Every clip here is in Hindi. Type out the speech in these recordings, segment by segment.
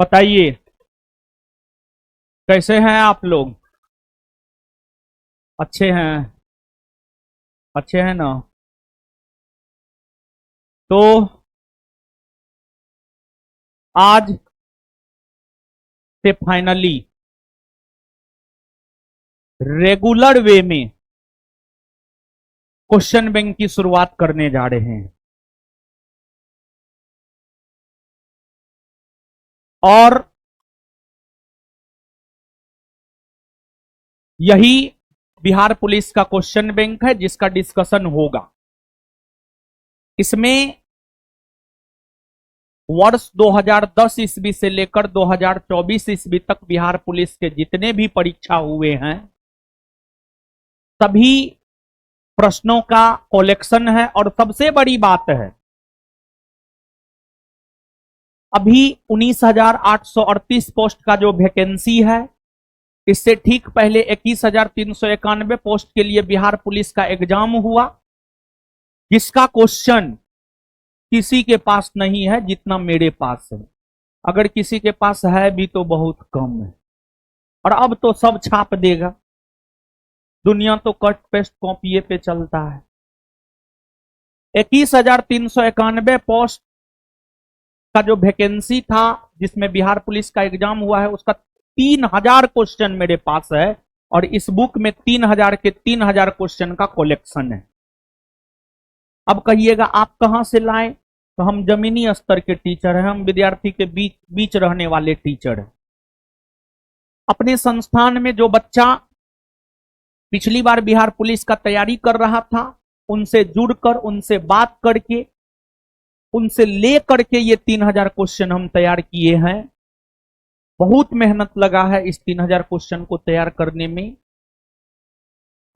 बताइए कैसे हैं आप लोग। अच्छे हैं। अच्छे हैं ना। तो आज से फाइनली रेगुलर वे में क्वेश्चन बैंक की शुरुआत करने जा रहे हैं। और यही बिहार पुलिस का क्वेश्चन बैंक है जिसका डिस्कशन होगा। इसमें वर्ष 2010 ईस्वी से लेकर 2024 ईस्वी तक बिहार पुलिस के जितने भी परीक्षा हुए हैं सभी प्रश्नों का कलेक्शन है। और सबसे बड़ी बात है, अभी 19,838 पोस्ट का जो वैकेंसी है, इससे ठीक पहले 21,391 पोस्ट के लिए बिहार पुलिस का एग्जाम हुआ, जिसका क्वेश्चन किसी के पास नहीं है जितना मेरे पास है। अगर किसी के पास है भी तो बहुत कम है। और अब तो सब छाप देगा, दुनिया तो कट पेस्ट कॉपी पे चलता है। 21,391 पोस्ट का जो वैकेंसी था जिसमें बिहार पुलिस का एग्जाम हुआ है, उसका 3,000 क्वेश्चन मेरे पास है। और इस बुक में 3,000 के 3,000 क्वेश्चन का कलेक्शन है। अब कहिएगा आप कहां से लाएं, तो हम जमीनी स्तर के टीचर हैं, हम विद्यार्थी के बीच बीच रहने वाले टीचर हैं। अपने संस्थान में जो बच्चा पिछली बार बिहार पुलिस का तैयारी कर रहा था, उनसे जुड़कर, उनसे बात करके, उनसे ले करके ये 3,000 क्वेश्चन हम तैयार किए हैं। बहुत मेहनत लगा है इस 3,000 क्वेश्चन को तैयार करने में।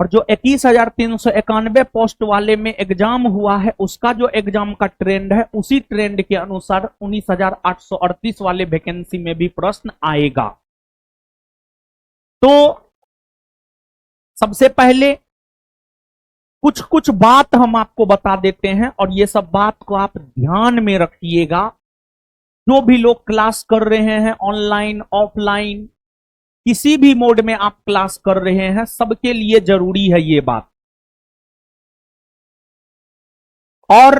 और जो 21,391 पोस्ट वाले में एग्जाम हुआ है, उसका जो एग्जाम का ट्रेंड है, उसी ट्रेंड के अनुसार 19,838 वाले वैकेंसी में भी प्रश्न आएगा। तो सबसे पहले कुछ कुछ बात हम आपको बता देते हैं, और ये सब बात को आप ध्यान में रखिएगा। जो भी लोग क्लास कर रहे हैं, ऑनलाइन ऑफलाइन किसी भी मोड में आप क्लास कर रहे हैं, सबके लिए जरूरी है ये बात। और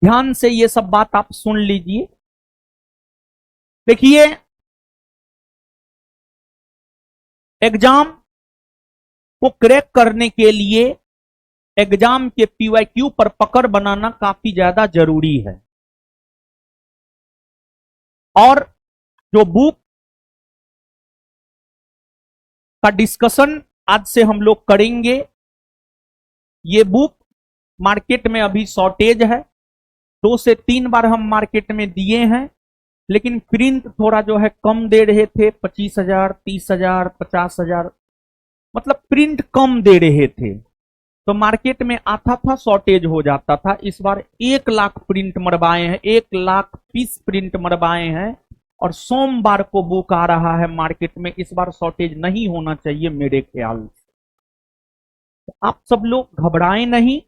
ध्यान से ये सब बात आप सुन लीजिए। देखिए, एग्जाम को क्रैक करने के लिए एग्जाम के पीवाईक्यू पर पकड़ बनाना काफी ज्यादा जरूरी है। और जो बुक का डिस्कशन आज से हम लोग करेंगे, ये बुक मार्केट में अभी शॉर्टेज है। 2 से 3 बार हम मार्केट में दिए हैं, लेकिन प्रिंट थोड़ा जो है कम दे रहे थे। 25,000, 30,000, 50,000, मतलब प्रिंट कम दे रहे थे, तो मार्केट में आता था, शॉर्टेज हो जाता था। इस बार 1 लाख प्रिंट मरवाए हैं, 1 लाख पीस प्रिंट मरवाए हैं। और सोमवार को बुक आ रहा है मार्केट में। इस बार शॉर्टेज नहीं होना चाहिए मेरे ख्याल से। आप सब लोग घबराएं नहीं,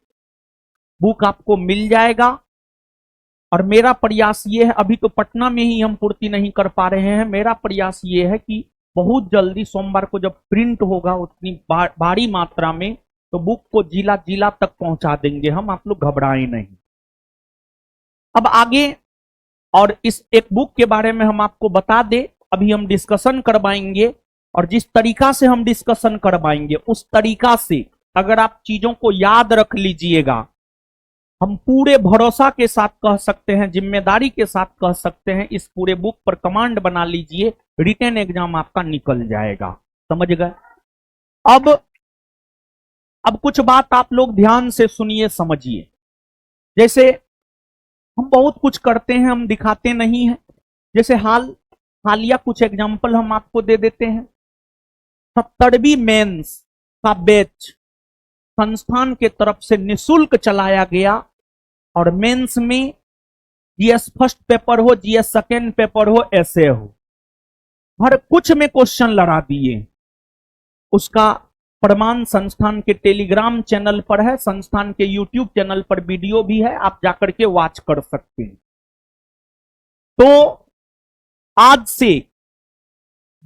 बुक आपको मिल जाएगा। और मेरा प्रयास ये है, अभी तो पटना में ही हम पूर्ति नहीं कर पा रहे हैं, मेरा प्रयास ये है कि बहुत जल्दी सोमवार को जब प्रिंट होगा उतनी भारी मात्रा में, तो बुक को जिला जिला तक पहुंचा देंगे हम। आप लोग घबराएं नहीं। अब आगे, और इस एक बुक के बारे में हम आपको बता दें, अभी हम डिस्कशन करवाएंगे। और जिस तरीका से हम डिस्कशन करवाएंगे, उस तरीका से अगर आप चीजों को याद रख लीजिएगा, हम पूरे भरोसा के साथ कह सकते हैं, जिम्मेदारी के साथ कह सकते हैं, इस पूरे बुक पर कमांड बना लीजिए, रिटन एग्जाम आपका निकल जाएगा। समझ गए। अब कुछ बात आप लोग ध्यान से सुनिए, समझिए। जैसे हम बहुत कुछ करते हैं, हम दिखाते नहीं हैं। जैसे हालिया कुछ एग्जाम्पल हम आपको दे देते हैं। 70वीं मेंस का बैच संस्थान के तरफ से निशुल्क चलाया गया। और मेंस में जीएस फर्स्ट पेपर हो, जीएस सेकेंड पेपर हो, ऐसे हो, हर कुछ में क्वेश्चन लड़ा दिए। उसका प्रमाण संस्थान के टेलीग्राम चैनल पर है, संस्थान के यूट्यूब चैनल पर वीडियो भी है, आप जाकर के वॉच कर सकते हैं। तो आज से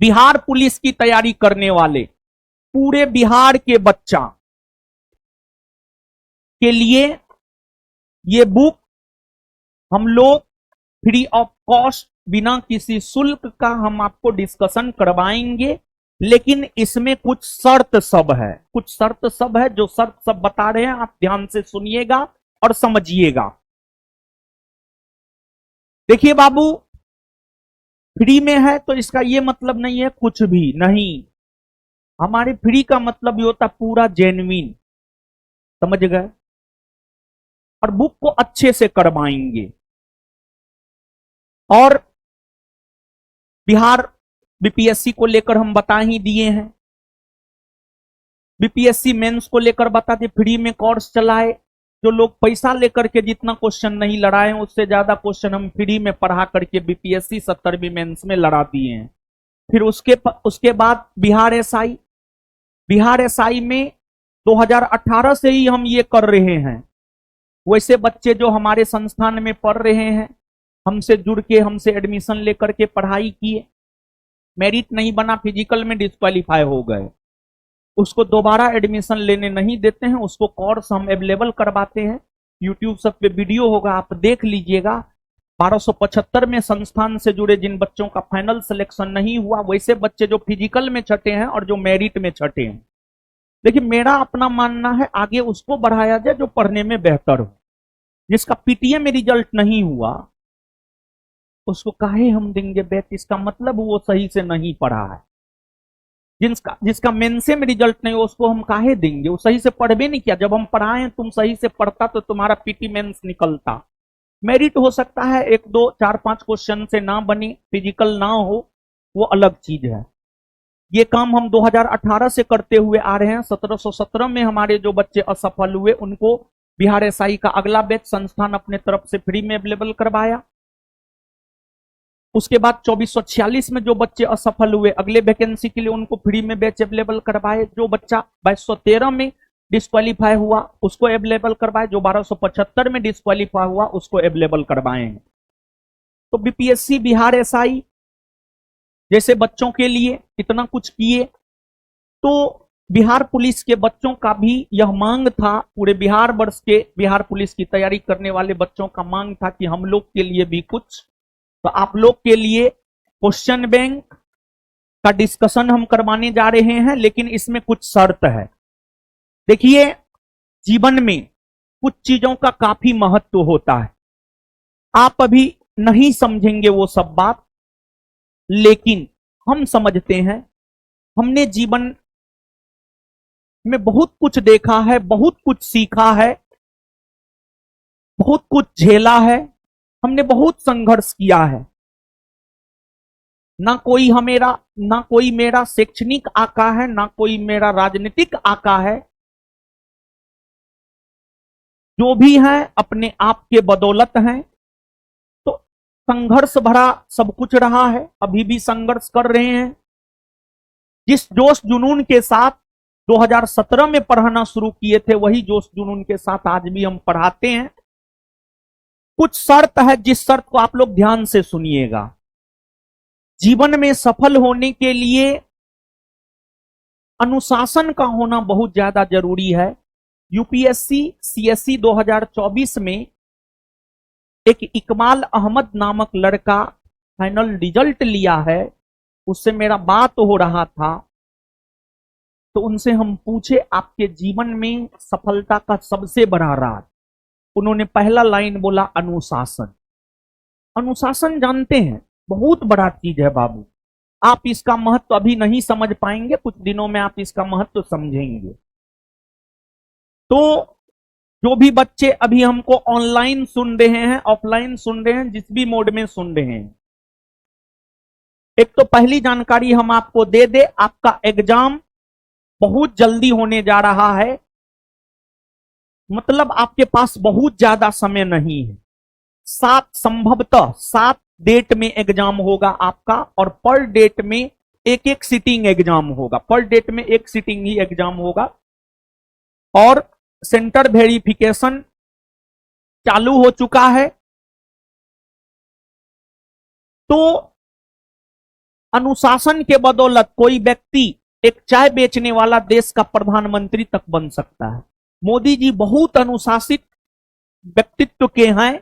बिहार पुलिस की तैयारी करने वाले पूरे बिहार के बच्चा के लिए ये बुक हम लोग फ्री ऑफ कॉस्ट, बिना किसी शुल्क का हम आपको डिस्कशन करवाएंगे। लेकिन इसमें कुछ शर्त सब है, कुछ शर्त सब है। जो शर्त सब बता रहे हैं आप ध्यान से सुनिएगा और समझिएगा। देखिए बाबू, फ्री में है तो इसका ये मतलब नहीं है कुछ भी नहीं। हमारे फ्री का मतलब ये होता पूरा जेन्युइन, समझ गए। और बुक को अच्छे से करवाएंगे। और बिहार बीपीएससी को लेकर हम बता ही दिए हैं, बीपीएससी मेंस को लेकर बता दिए, फ्री में कोर्स चलाए। जो लोग पैसा लेकर के जितना क्वेश्चन नहीं लड़ाए उससे ज्यादा क्वेश्चन हम फ्री में पढ़ा करके बीपीएससी 70वीं मेंस में लड़ा दिए हैं। फिर उसके बाद बिहार एसआई में 2018 से ही हम ये कर रहे हैं। वैसे बच्चे जो हमारे संस्थान में पढ़ रहे हैं, हमसे जुड़ के हमसे एडमिशन लेकर के पढ़ाई किए, मेरिट नहीं बना, फिजिकल में डिस्क्वालीफाई हो गए, उसको दोबारा एडमिशन लेने नहीं देते हैं। उसको कोर्स हम अवेलेबल करवाते हैं। यूट्यूब सब पे वीडियो होगा, आप देख लीजिएगा। 1275 में संस्थान से जुड़े जिन बच्चों का फाइनल सिलेक्शन नहीं हुआ, वैसे बच्चे जो फिजिकल में छटे हैं और जो मेरिट में छटे हैं, देखिए मेरा अपना मानना है आगे उसको बढ़ाया जाए जो पढ़ने में बेहतर हो। जिसका पीटीए में रिजल्ट नहीं हुआ उसको काहे हम देंगे बैच, इसका मतलब वो सही से नहीं पढ़ा है। जिसका मेंसे में रिजल्ट नहीं हो उसको हम काहे देंगे, वो सही से पढ़ भी नहीं किया। जब हम पढ़ाएं तुम सही से पढ़ता तो तुम्हारा पीटी मेंस निकलता। मेरिट हो सकता है 1 2 4 5 क्वेश्चन से ना बने, फिजिकल ना हो, वो अलग चीज है। ये काम हम 2018 से करते हुए आ रहे हैं। 1717 में हमारे जो बच्चे असफल हुए उनको बिहार एसआई का अगला बैच संस्थान अपने तरफ से फ्री में अवेलेबल करवाया। उसके बाद 2446 में जो बच्चे असफल हुए अगले वैकेंसी के लिए उनको फ्री में बैच अवेलेबल करवाए। जो बच्चा 2213 में डिस्क्वालीफाई हुआ उसको अवेलेबल करवाए। जो 1275 में डिस्क्वालीफाई हुआ उसको अवेलेबल करवाए। तो बीपीएससी बिहार एसआई जैसे बच्चों के लिए इतना कुछ किए, तो बिहार पुलिस के बच्चों का भी यह मांग था, पूरे बिहार वर्ष के बिहार पुलिस की तैयारी करने वाले बच्चों का मांग था कि हम लोग के लिए भी कुछ। तो आप लोग के लिए क्वेश्चन बैंक का डिस्कशन हम करवाने जा रहे हैं, लेकिन इसमें कुछ शर्त है। देखिए, जीवन में कुछ चीजों का काफी महत्व होता है। आप अभी नहीं समझेंगे वो सब बात, लेकिन हम समझते हैं। हमने जीवन में बहुत कुछ देखा है, बहुत कुछ सीखा है, बहुत कुछ झेला है, हमने बहुत संघर्ष किया है। ना कोई मेरा शैक्षणिक आका है, ना कोई मेरा राजनीतिक आका है। जो भी है अपने आप के बदौलत हैं। तो संघर्ष भरा सब कुछ रहा है, अभी भी संघर्ष कर रहे हैं। जिस जोश जुनून के साथ 2017 में पढ़ाना शुरू किए थे, वही जोश जुनून के साथ आज भी हम पढ़ाते हैं। कुछ शर्त है, जिस शर्त को आप लोग ध्यान से सुनिएगा। जीवन में सफल होने के लिए अनुशासन का होना बहुत ज्यादा जरूरी है। यूपीएससी सीएससी 2024 में एक इकबाल अहमद नामक लड़का फाइनल रिजल्ट लिया है, उससे मेरा बात हो रहा था। तो उनसे हम पूछे आपके जीवन में सफलता का सबसे बड़ा राज, उन्होंने पहला लाइन बोला अनुशासन। अनुशासन जानते हैं बहुत बड़ा चीज है बाबू। आप इसका महत्व अभी नहीं समझ पाएंगे, कुछ दिनों में आप इसका महत्व समझेंगे। तो जो भी बच्चे अभी हमको ऑनलाइन सुन रहे हैं, ऑफलाइन सुन रहे हैं, जिस भी मोड में सुन रहे हैं, एक तो पहली जानकारी हम आपको दे दे, आपका एग्जाम बहुत जल्दी होने जा रहा है। मतलब आपके पास बहुत ज्यादा समय नहीं है। संभवतः 7 डेट में एग्जाम होगा आपका, और पर डेट में एक एक सिटिंग एग्जाम होगा। पर डेट में एक सिटिंग ही एग्जाम होगा। और सेंटर वेरिफिकेशन चालू हो चुका है। तो अनुशासन के बदौलत कोई व्यक्ति एक चाय बेचने वाला देश का प्रधानमंत्री तक बन सकता है। मोदी जी बहुत अनुशासित व्यक्तित्व के हैं।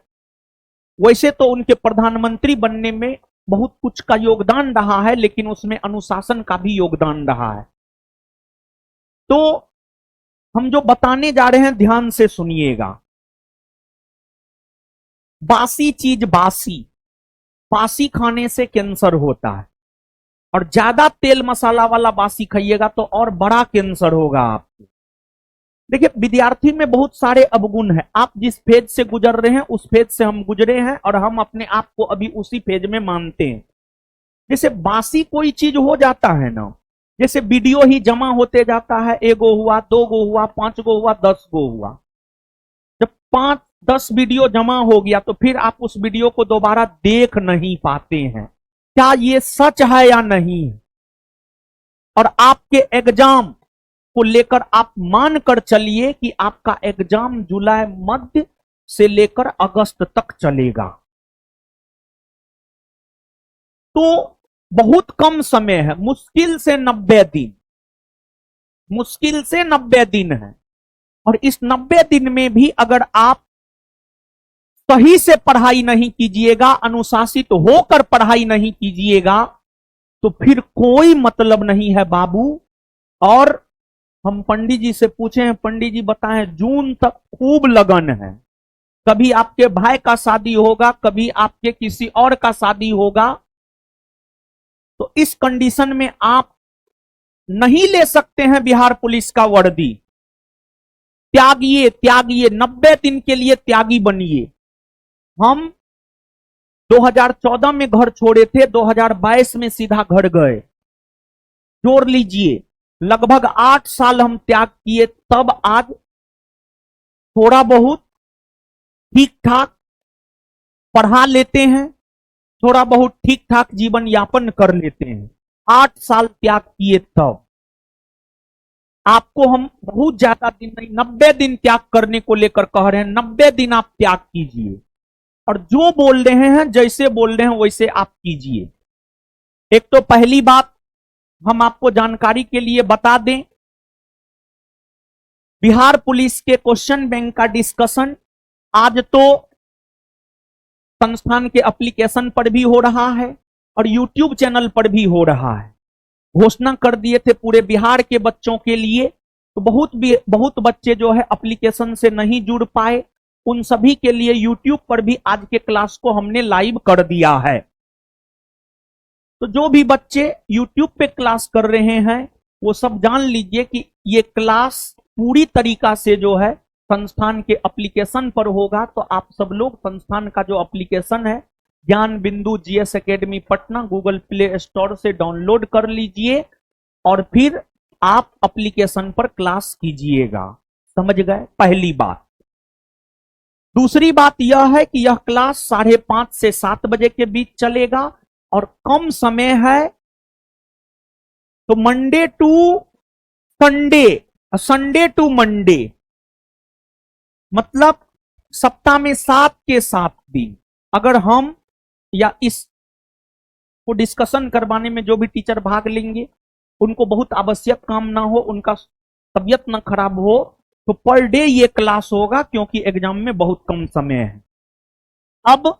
वैसे तो उनके प्रधानमंत्री बनने में बहुत कुछ का योगदान रहा है, लेकिन उसमें अनुशासन का भी योगदान रहा है। तो हम जो बताने जा रहे हैं ध्यान से सुनिएगा। बासी चीज बासी, बासी खाने से कैंसर होता है, और ज्यादा तेल मसाला वाला बासी खाइएगा तो और बड़ा कैंसर होगा आपको। देखिए, विद्यार्थी में बहुत सारे अवगुण हैं। आप जिस फेज से गुजर रहे हैं उस फेज से हम गुजरे हैं, और हम अपने आप को अभी उसी फेज में मानते हैं। जैसे बासी कोई चीज हो जाता है ना, जैसे वीडियो ही जमा होते जाता है, 1 गो हुआ, 2 गो हुआ, 5 गो हुआ, 10 गो हुआ। जब 5-10 वीडियो जमा हो गया तो फिर आप उस वीडियो को दोबारा देख नहीं पाते हैं। क्या ये सच है या नहीं? और आपके एग्जाम को लेकर आप मान कर चलिए कि आपका एग्जाम जुलाई मध्य से लेकर अगस्त तक चलेगा। तो बहुत कम समय है, मुश्किल से 90 दिन, मुश्किल से 90 दिन है। और इस 90 दिन में भी अगर आप सही से पढ़ाई नहीं कीजिएगा, अनुशासित होकर पढ़ाई नहीं कीजिएगा, तो फिर कोई मतलब नहीं है बाबू। और हम पंडित जी से पूछे हैं, पंडित जी बताएं, जून तक खूब लगन है। कभी आपके भाई का शादी होगा, कभी आपके किसी और का शादी होगा। तो इस कंडीशन में आप नहीं ले सकते हैं बिहार पुलिस का वर्दी। त्यागिए, त्यागिए, 90 दिन के लिए त्यागी बनिए। हम 2014 में घर छोड़े थे, 2022 में सीधा घर गए। जोड़ लीजिए, लगभग 8 साल हम त्याग किए, तब आज थोड़ा बहुत ठीक ठाक पढ़ा लेते हैं, थोड़ा बहुत ठीक ठाक जीवन यापन कर लेते हैं। 8 साल त्याग किए तब। आपको हम बहुत ज्यादा दिन नहीं, 90 दिन त्याग करने को लेकर कह रहे हैं। 90 दिन आप त्याग कीजिए, और जो बोल रहे हैं, जैसे बोल रहे हैं वैसे आप कीजिए। एक तो पहली बात हम आपको जानकारी के लिए बता दें, बिहार पुलिस के क्वेश्चन बैंक का डिस्कशन आज तो संस्थान के एप्लीकेशन पर भी हो रहा है और यूट्यूब चैनल पर भी हो रहा है। घोषणा कर दिए थे पूरे बिहार के बच्चों के लिए, तो बहुत बच्चे जो है एप्लीकेशन से नहीं जुड़ पाए। उन सभी के लिए यूट्यूब पर भी आज के क्लास को हमने लाइव कर दिया है। तो जो भी बच्चे यूट्यूब पे क्लास कर रहे हैं वो सब जान लीजिए कि ये क्लास पूरी तरीका से जो है संस्थान के एप्लीकेशन पर होगा। तो आप सब लोग संस्थान का जो एप्लीकेशन है ज्ञान बिंदु GS academy Patna, Google play store से डाउनलोड कर लीजिए और फिर आप एप्लीकेशन पर क्लास कीजिएगा। समझ गए? पहली बात। दूसरी बात यह है कि यह क्लास 5:30 से 7 बजे के बीच चलेगा और कम समय है। तो Monday to Sunday, Sunday to Monday, मतलब सप्ताह में 7 के 7 दिन अगर हम या इस को डिस्कशन करवाने में जो भी टीचर भाग लेंगे उनको बहुत आवश्यक काम ना हो, उनका तबियत ना खराब हो, तो पर डे ये क्लास होगा, क्योंकि एग्जाम में बहुत कम समय है। अब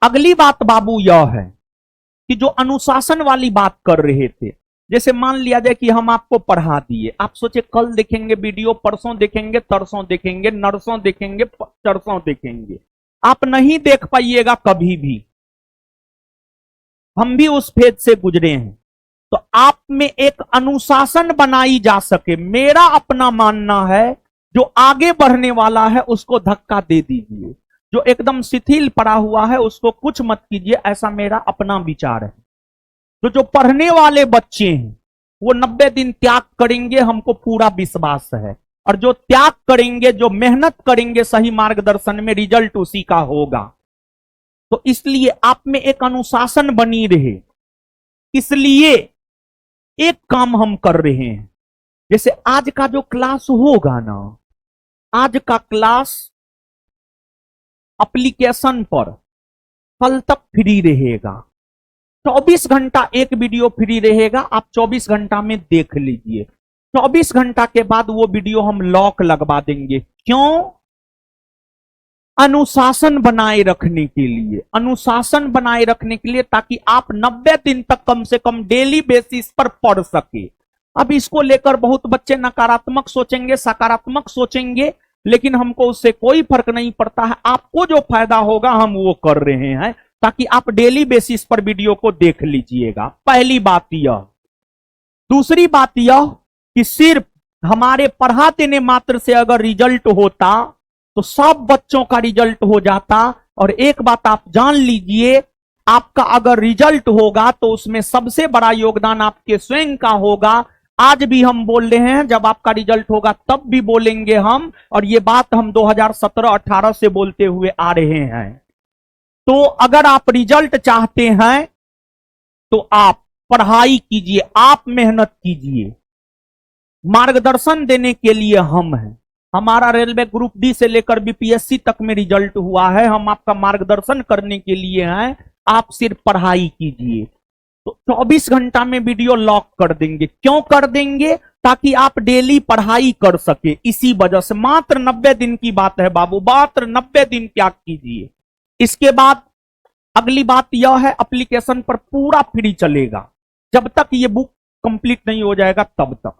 अगली बात बाबू यह है कि जो अनुशासन वाली बात कर रहे थे, जैसे मान लिया जाए कि हम आपको पढ़ा दिए, आप सोचे कल देखेंगे वीडियो, परसों देखेंगे, तरसों देखेंगे, नरसों देखेंगे, चरसों देखेंगे, आप नहीं देख पाइएगा कभी भी। हम भी उस फेज से गुजरे हैं। तो आप में एक अनुशासन बनाई जा सके, मेरा अपना मानना है, जो आगे बढ़ने वाला है उसको धक्का दे दीजिए, जो एकदम शिथिल पड़ा हुआ है उसको कुछ मत कीजिए, ऐसा मेरा अपना विचार है। तो जो पढ़ने वाले बच्चे हैं वो 90 दिन त्याग करेंगे, हमको पूरा विश्वास है। और जो त्याग करेंगे, जो मेहनत करेंगे सही मार्गदर्शन में, रिजल्ट उसी का होगा। तो इसलिए आप में एक अनुशासन बनी रहे, इसलिए एक काम हम कर रहे हैं। जैसे आज का जो क्लास होगा ना, आज का क्लास एप्लीकेशन पर कल तक फ्री रहेगा। 24 घंटा एक वीडियो फ्री रहेगा, आप 24 घंटा में देख लीजिए। 24 घंटा के बाद वो वीडियो हम लॉक लगवा देंगे। क्यों? अनुशासन बनाए रखने के लिए, अनुशासन बनाए रखने के लिए, ताकि आप 90 दिन तक कम से कम डेली बेसिस पर पढ़ सके। अब इसको लेकर बहुत बच्चे नकारात्मक सोचेंगे, सकारात्मक सोचेंगे, लेकिन हमको उससे कोई फर्क नहीं पड़ता है। आपको जो फायदा होगा हम वो कर रहे हैं, ताकि आप डेली बेसिस पर वीडियो को देख लीजिएगा। पहली बात यह। दूसरी बात यह कि सिर्फ हमारे पढ़ा देने मात्र से अगर रिजल्ट होता तो सब बच्चों का रिजल्ट हो जाता। और एक बात आप जान लीजिए, आपका अगर रिजल्ट होगा तो उसमें सबसे बड़ा योगदान आपके स्वयं का होगा। आज भी हम बोल रहे हैं, जब आपका रिजल्ट होगा तब भी बोलेंगे हम, और ये बात हम 2017-18 से बोलते हुए आ रहे हैं। तो अगर आप रिजल्ट चाहते हैं तो आप पढ़ाई कीजिए, आप मेहनत कीजिए। मार्गदर्शन देने के लिए हम हैं। हमारा रेलवे ग्रुप डी से लेकर बीपीएससी तक में रिजल्ट हुआ है। हम आपका मार्गदर्शन करने के लिए हैं, आप सिर्फ पढ़ाई कीजिए। तो 24 घंटा में वीडियो लॉक कर देंगे। क्यों कर देंगे? ताकि आप डेली पढ़ाई कर सके। इसी वजह से मात्र 90 दिन की बात है बाबू, मात्र 90 दिन त्याग कीजिए। इसके बाद अगली बात यह है, एप्लीकेशन पर पूरा फ्री चलेगा जब तक ये बुक कंप्लीट नहीं हो जाएगा तब तक,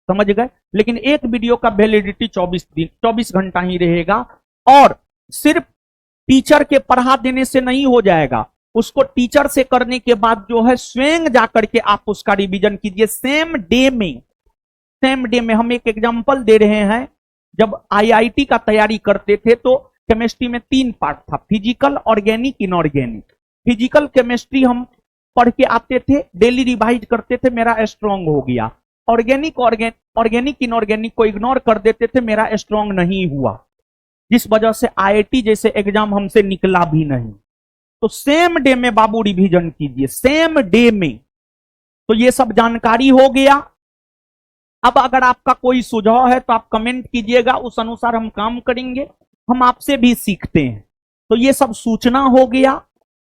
समझ गए। लेकिन एक वीडियो का वैलिडिटी 24 घंटा ही रहेगा। और सिर्फ टीचर के पढ़ा देने से नहीं हो जाएगा, उसको टीचर से करने के बाद जो है स्वयं जाकर के आप उसका रिवीजन कीजिए सेम डे में। सेम डे में हम एक एग्जांपल दे रहे हैं। जब आईआईटी का तैयारी करते थे तो केमिस्ट्री में 3 पार्ट था, physical, organic, inorganic. Physical chemistry हम पढ़ के आते थे, डेली रिवाइज करते थे, मेरा स्ट्रांग हो गया। ऑर्गेनिक इनऑर्गेनिक को इग्नोर कर देते थे, मेरा स्ट्रांग नहीं हुआ, जिस वजह से आईआईटी जैसे एग्जाम हमसे निकला भी नहीं। तो सेम डे में बाबू रिवीजन कीजिए, सेम डे में। तो ये सब जानकारी हो गया। अब अगर आपका कोई सुझाव है तो आप कमेंट कीजिएगा, उस अनुसार हम काम करेंगे। हम आपसे भी सीखते हैं। तो ये सब सूचना हो गया,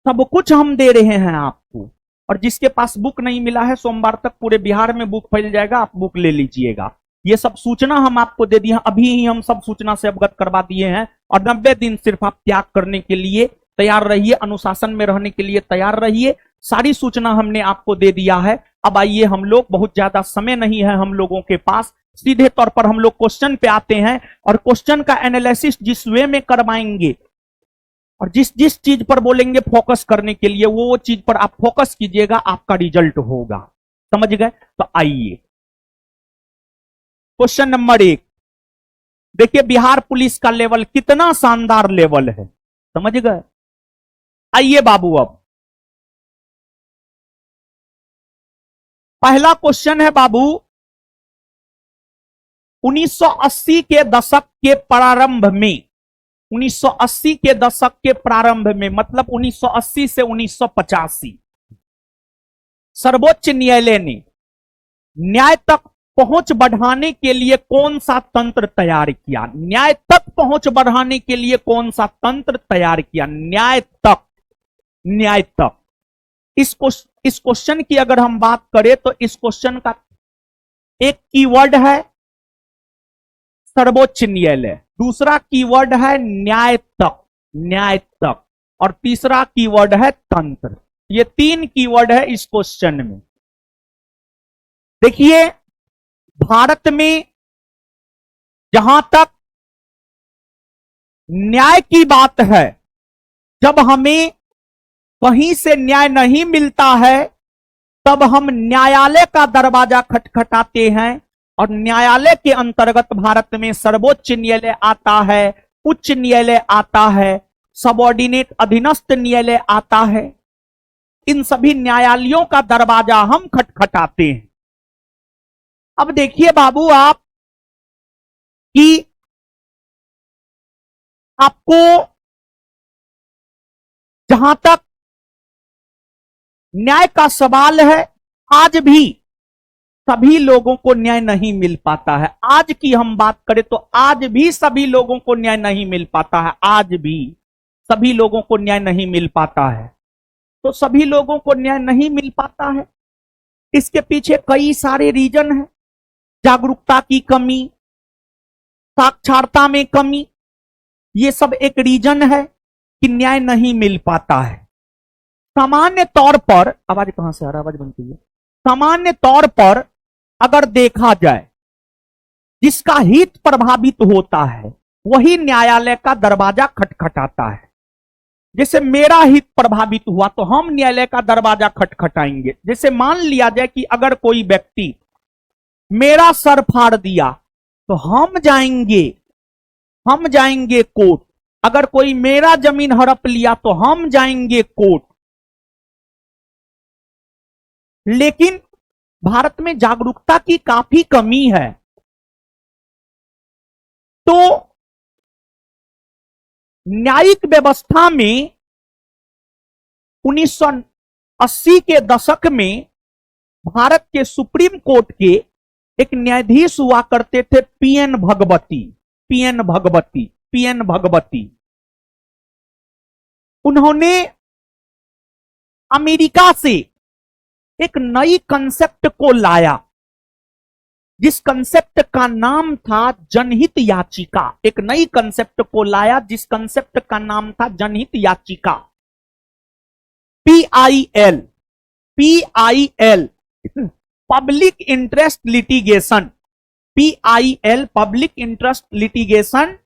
सब कुछ हम दे रहे हैं आपको। और जिसके पास बुक नहीं मिला है, सोमवार तक पूरे बिहार में बुक फैल जाएगा, आप बुक ले लीजिएगा। ये सब सूचना हम आपको दे दिए, अभी ही हम सब सूचना से अवगत करवा दिए हैं। और 90 दिन सिर्फ आप त्याग करने के लिए तैयार रहिए, अनुशासन में रहने के लिए तैयार रहिए। सारी सूचना हमने आपको दे दिया है। अब आइए, हम लोग, बहुत ज्यादा समय नहीं है हम लोगों के पास, सीधे तौर पर हम लोग क्वेश्चन पे आते हैं। और क्वेश्चन का एनालिसिस जिस वे में करवाएंगे और जिस जिस चीज पर बोलेंगे फोकस करने के लिए, वो चीज पर आप फोकस कीजिएगा, आपका रिजल्ट होगा। समझ गए? तो आइए क्वेश्चन नंबर 1 देखिए, बिहार पुलिस का लेवल कितना शानदार लेवल है, समझ गए। आइए बाबू, अब पहला क्वेश्चन है बाबू, 1980 के दशक के प्रारंभ में, 1980 के दशक के प्रारंभ में मतलब 1980 से 1985 सर्वोच्च न्यायालय ने न्याय तक पहुंच बढ़ाने के लिए कौन सा तंत्र तैयार किया? न्याय तक पहुंच बढ़ाने के लिए कौन सा तंत्र तैयार किया? न्याय तक, न्याय तक। इस क्वेश्चन की अगर हम बात करें तो इस क्वेश्चन का एक कीवर्ड है सर्वोच्च न्यायालय, दूसरा कीवर्ड है न्याय तक, न्याय तक, और तीसरा कीवर्ड है तंत्र। ये 3 कीवर्ड है इस क्वेश्चन में। देखिए, भारत में जहां तक न्याय की बात है, जब हमें कहीं से न्याय नहीं मिलता है तब हम न्यायालय का दरवाजा खटखटाते हैं। और न्यायालय के अंतर्गत भारत में सर्वोच्च न्यायालय आता है, उच्च न्यायालय आता है, सबऑर्डिनेट अधीनस्थ न्यायालय आता है। इन सभी न्यायालयों का दरवाजा हम खटखटाते हैं। अब देखिए बाबू आप कि आपको जहां तक न्याय का सवाल है, आज भी सभी लोगों को न्याय नहीं मिल पाता है। आज की हम बात करें तो आज भी सभी लोगों को न्याय नहीं मिल पाता है। आज भी सभी लोगों को न्याय नहीं मिल पाता है। तो सभी लोगों को न्याय नहीं मिल पाता है, इसके पीछे कई सारे रीजन हैं। जागरूकता की कमी, साक्षरता में कमी, ये सब एक रीजन है कि न्याय नहीं मिल पाता है। सामान्य तौर पर, आवाज कहां से आ रहा है, आवाज बनती है। सामान्य तौर पर अगर देखा जाए, जिसका हित प्रभावित होता है वही न्यायालय का दरवाजा खटखटाता है। जैसे मेरा हित प्रभावित हुआ तो हम न्यायालय का दरवाजा खटखटाएंगे। जैसे मान लिया जाए कि अगर कोई व्यक्ति मेरा सर फाड़ दिया तो हम जाएंगे कोर्ट। अगर कोई मेरा जमीन हड़प लिया तो हम जाएंगे कोर्ट। लेकिन भारत में जागरूकता की काफी कमी है। तो न्यायिक व्यवस्था में 1980 के दशक में भारत के सुप्रीम कोर्ट के एक न्यायाधीश हुआ करते थे पीएन भगवती। उन्होंने अमेरिका से एक नई कंसेप्ट को लाया, जिस कंसेप्ट का नाम था जनहित याचिका। एक नई कंसेप्ट को लाया जिस कंसेप्ट का नाम था जनहित याचिका, PIL, public interest litigation. PIL, public interest litigation,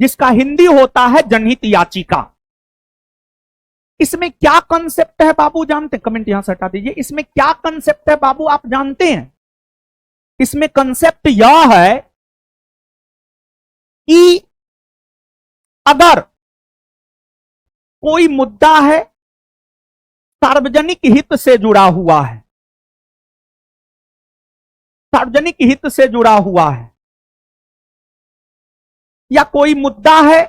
जिसका हिंदी होता है जनहित याचिका। इसमें क्या कंसेप्ट है बाबू जानते हैं? कमेंट यहां से हटा दीजिए। इसमें क्या कंसेप्ट है बाबू, आप जानते हैं? इसमें कंसेप्ट यह है कि अगर कोई मुद्दा है सार्वजनिक हित से जुड़ा हुआ है, सार्वजनिक हित से जुड़ा हुआ है, या कोई मुद्दा है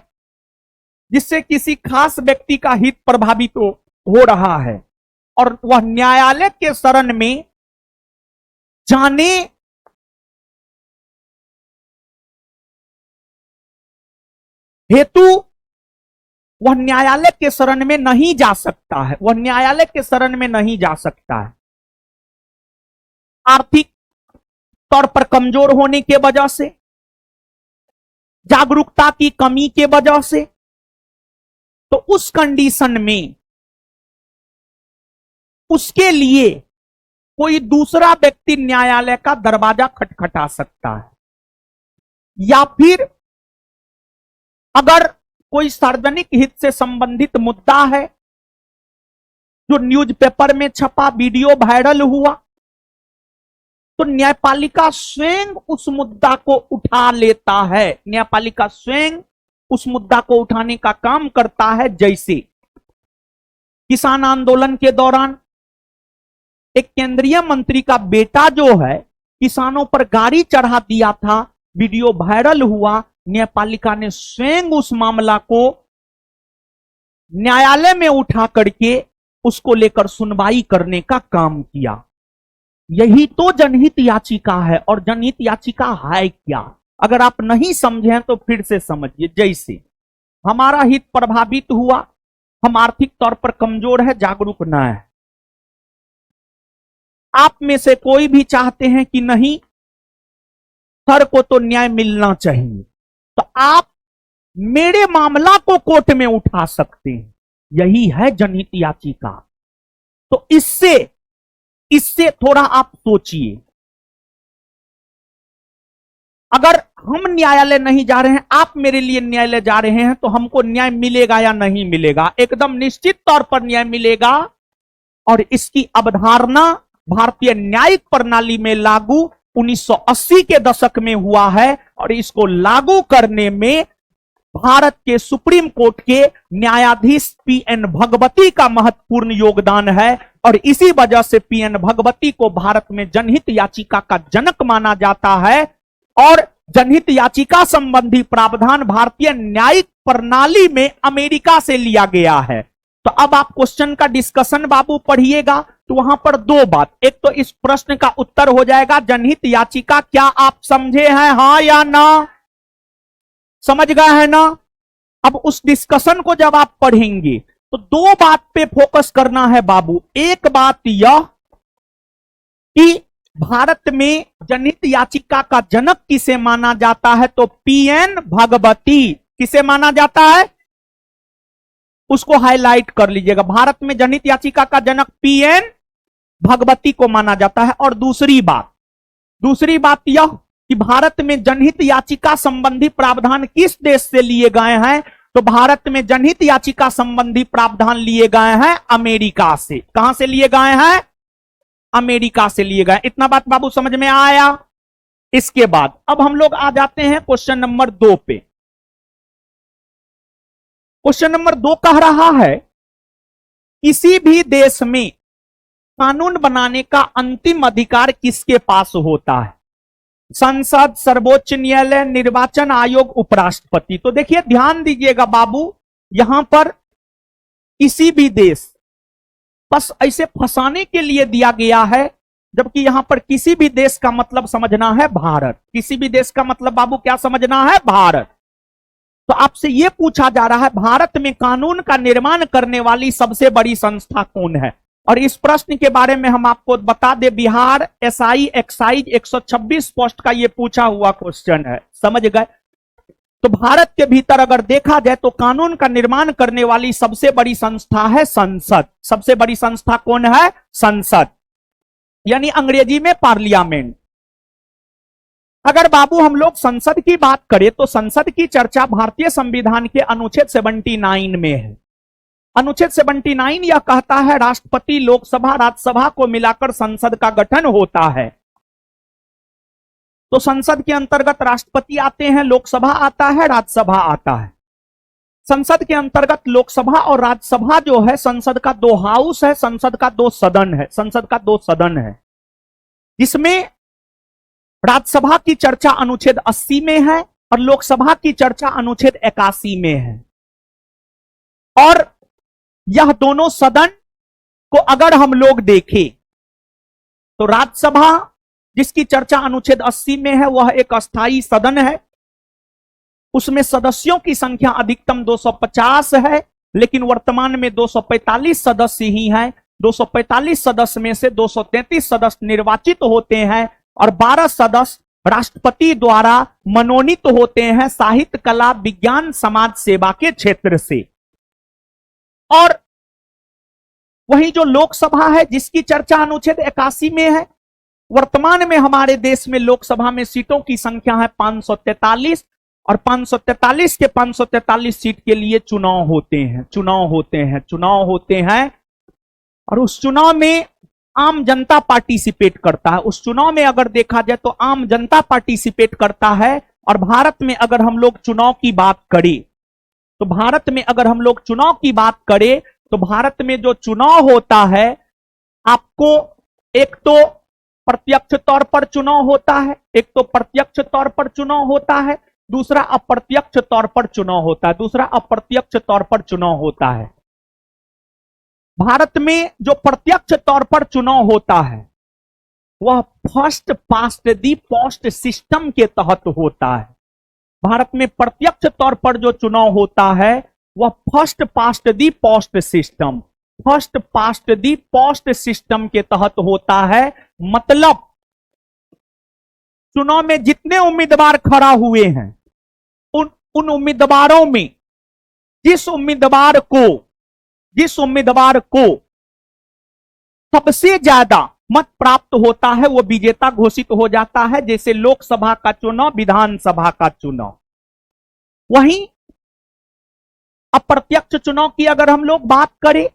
जिससे किसी खास व्यक्ति का हित प्रभावित हो रहा है और वह न्यायालय के शरण में जाने हेतु वह न्यायालय के शरण में नहीं जा सकता है, वह न्यायालय के शरण में नहीं जा सकता है। आर्थिक तौर पर कमजोर होने के वजह से, जागरूकता की कमी के वजह से, तो उस कंडीशन में उसके लिए कोई दूसरा व्यक्ति न्यायालय का दरवाजा खटखटा सकता है। या फिर अगर कोई सार्वजनिक हित से संबंधित मुद्दा है जो न्यूज़पेपर में छपा, वीडियो वायरल हुआ, तो न्यायपालिका स्वयं उस मुद्दा को उठा लेता है। न्यायपालिका स्वयं उस मुद्दा को उठाने का काम करता है। जैसे किसान आंदोलन के दौरान एक केंद्रीय मंत्री का बेटा जो है किसानों पर गाड़ी चढ़ा दिया था, वीडियो वायरल हुआ, न्यायपालिका ने स्वयं उस मामला को न्यायालय में उठा करके उसको लेकर सुनवाई करने का काम किया। यही तो जनहित याचिका है। और जनहित याचिका है क्या, अगर आप नहीं समझें तो फिर से समझिए। जैसे हमारा हित प्रभावित हुआ, हम आर्थिक तौर पर कमजोर है, जागरूक ना है, आप में से कोई भी चाहते हैं कि नहीं, सर को तो न्याय मिलना चाहिए, तो आप मेरे मामला को कोर्ट में उठा सकते हैं। यही है जनहित याचिका। तो इससे थोड़ा आप सोचिए, अगर हम न्यायालय नहीं जा रहे हैं, आप मेरे लिए न्यायालय जा रहे हैं, तो हमको न्याय मिलेगा या नहीं मिलेगा? एकदम निश्चित तौर पर न्याय मिलेगा। और इसकी अवधारणा भारतीय न्यायिक प्रणाली में लागू 1980 के दशक में हुआ है। और इसको लागू करने में भारत के सुप्रीम कोर्ट के न्यायाधीश पीएन भगवती का महत्वपूर्ण योगदान है। और इसी वजह से पीएन भगवती को भारत में जनहित याचिका का जनक माना जाता है। और जनहित याचिका संबंधी प्रावधान भारतीय न्यायिक प्रणाली में अमेरिका से लिया गया है। तो अब आप क्वेश्चन का डिस्कशन बाबू पढ़िएगा, तो वहां पर दो बात, एक तो इस प्रश्न का उत्तर हो जाएगा जनहित याचिका क्या आप समझे हैं, हां या ना? समझ गए हैं ना? अब उस डिस्कशन को जब आप पढ़ेंगे तो दो बात पे फोकस करना है बाबू। एक बात यह कि भारत में जनहित याचिका का जनक किसे माना जाता है, तो पीएन भगवती किसे माना जाता है, उसको हाईलाइट कर लीजिएगा। भारत में जनहित याचिका का जनक पीएन भगवती को माना जाता है। और दूसरी बात यह कि भारत में जनहित याचिका संबंधी प्रावधान किस देश से लिए गए हैं, तो भारत में जनहित याचिका संबंधी प्रावधान लिए गए हैं अमेरिका से। कहां से लिए गए हैं, अमेरिका से लिए गए। इतना बात बाबू समझ में आया। इसके बाद अब हम लोग आ जाते हैं क्वेश्चन नंबर 2 पे। क्वेश्चन नंबर 2 कह रहा है किसी भी देश में कानून बनाने का अंतिम अधिकार किसके पास होता है, संसद, सर्वोच्च न्यायालय, निर्वाचन आयोग, उपराष्ट्रपति। तो देखिए ध्यान दीजिएगा बाबू, यहां पर किसी भी देश बस ऐसे फंसाने के लिए दिया गया है, जबकि यहां पर किसी भी देश का मतलब समझना है भारत। किसी भी देश का मतलब बाबू क्या समझना है, भारत। तो आपसे यह पूछा जा रहा है भारत में कानून का निर्माण करने वाली सबसे बड़ी संस्था कौन है। और इस प्रश्न के बारे में हम आपको बता दें, बिहार एसआई एक्साइज 126 पोस्ट का यह पूछा हुआ क्वेश्चन है, समझ गए। तो भारत के भीतर अगर देखा जाए तो कानून का निर्माण करने वाली सबसे बड़ी संस्था है संसद। सबसे बड़ी संस्था कौन है, संसद, यानी अंग्रेजी में पार्लियामेंट। अगर बाबू हम लोग संसद की बात करें तो संसद की चर्चा भारतीय संविधान के अनुच्छेद 79 में है। अनुच्छेद 79 यह कहता है राष्ट्रपति, लोकसभा, राज्यसभा को मिलाकर संसद का गठन होता है। तो संसद के अंतर्गत राष्ट्रपति आते हैं, लोकसभा आता है, राज्यसभा आता है। संसद के अंतर्गत लोकसभा और राज्यसभा जो है, संसद का 2 हाउस है, संसद का 2 सदन है, संसद का 2 सदन है। इसमें राज्यसभा की चर्चा अनुच्छेद 80 में है और लोकसभा की चर्चा अनुच्छेद 81 में है। और यह दोनों सदन को अगर हम लोग देखें तो राज्यसभा जिसकी चर्चा अनुच्छेद 80 में है वह एक अस्थायी सदन है। उसमें सदस्यों की संख्या अधिकतम 250 है, लेकिन वर्तमान में 245 सदस्य ही हैं। 245 सदस्य में से 233 सदस्य निर्वाचित होते हैं और 12 सदस्य राष्ट्रपति द्वारा मनोनीत होते हैं साहित्य, कला, विज्ञान, समाज सेवा के क्षेत्र से। और वही जो लोकसभा है जिसकी चर्चा अनुच्छेद 81 में है, वर्तमान में हमारे देश में लोकसभा में सीटों की संख्या है 543 और 543 के 543 सीट के लिए चुनाव होते हैं और उस चुनाव में आम जनता पार्टिसिपेट करता है। उस चुनाव में अगर देखा जाए तो आम जनता पार्टिसिपेट करता है। और भारत में अगर हम लोग चुनाव की बात करें तो भारत में जो चुनाव होता है, आपको एक तो प्रत्यक्ष तौर पर चुनाव होता है, दूसरा अप्रत्यक्ष तौर पर चुनाव होता है। भारत में जो प्रत्यक्ष तौर पर चुनाव होता है वह फर्स्ट पास्ट दी पोस्ट सिस्टम के तहत होता है। भारत में प्रत्यक्ष तौर पर जो चुनाव होता है वह फर्स्ट पास्ट दी पोस्ट सिस्टम के तहत होता है। मतलब चुनाव में जितने उम्मीदवार खड़ा हुए हैं उन उम्मीदवारों में जिस उम्मीदवार को सबसे ज्यादा मत प्राप्त होता है वो विजेता घोषित हो जाता है। जैसे लोकसभा का चुनाव, विधानसभा का चुनाव। वहीं अप्रत्यक्ष चुनाव की अगर हम लोग बात करें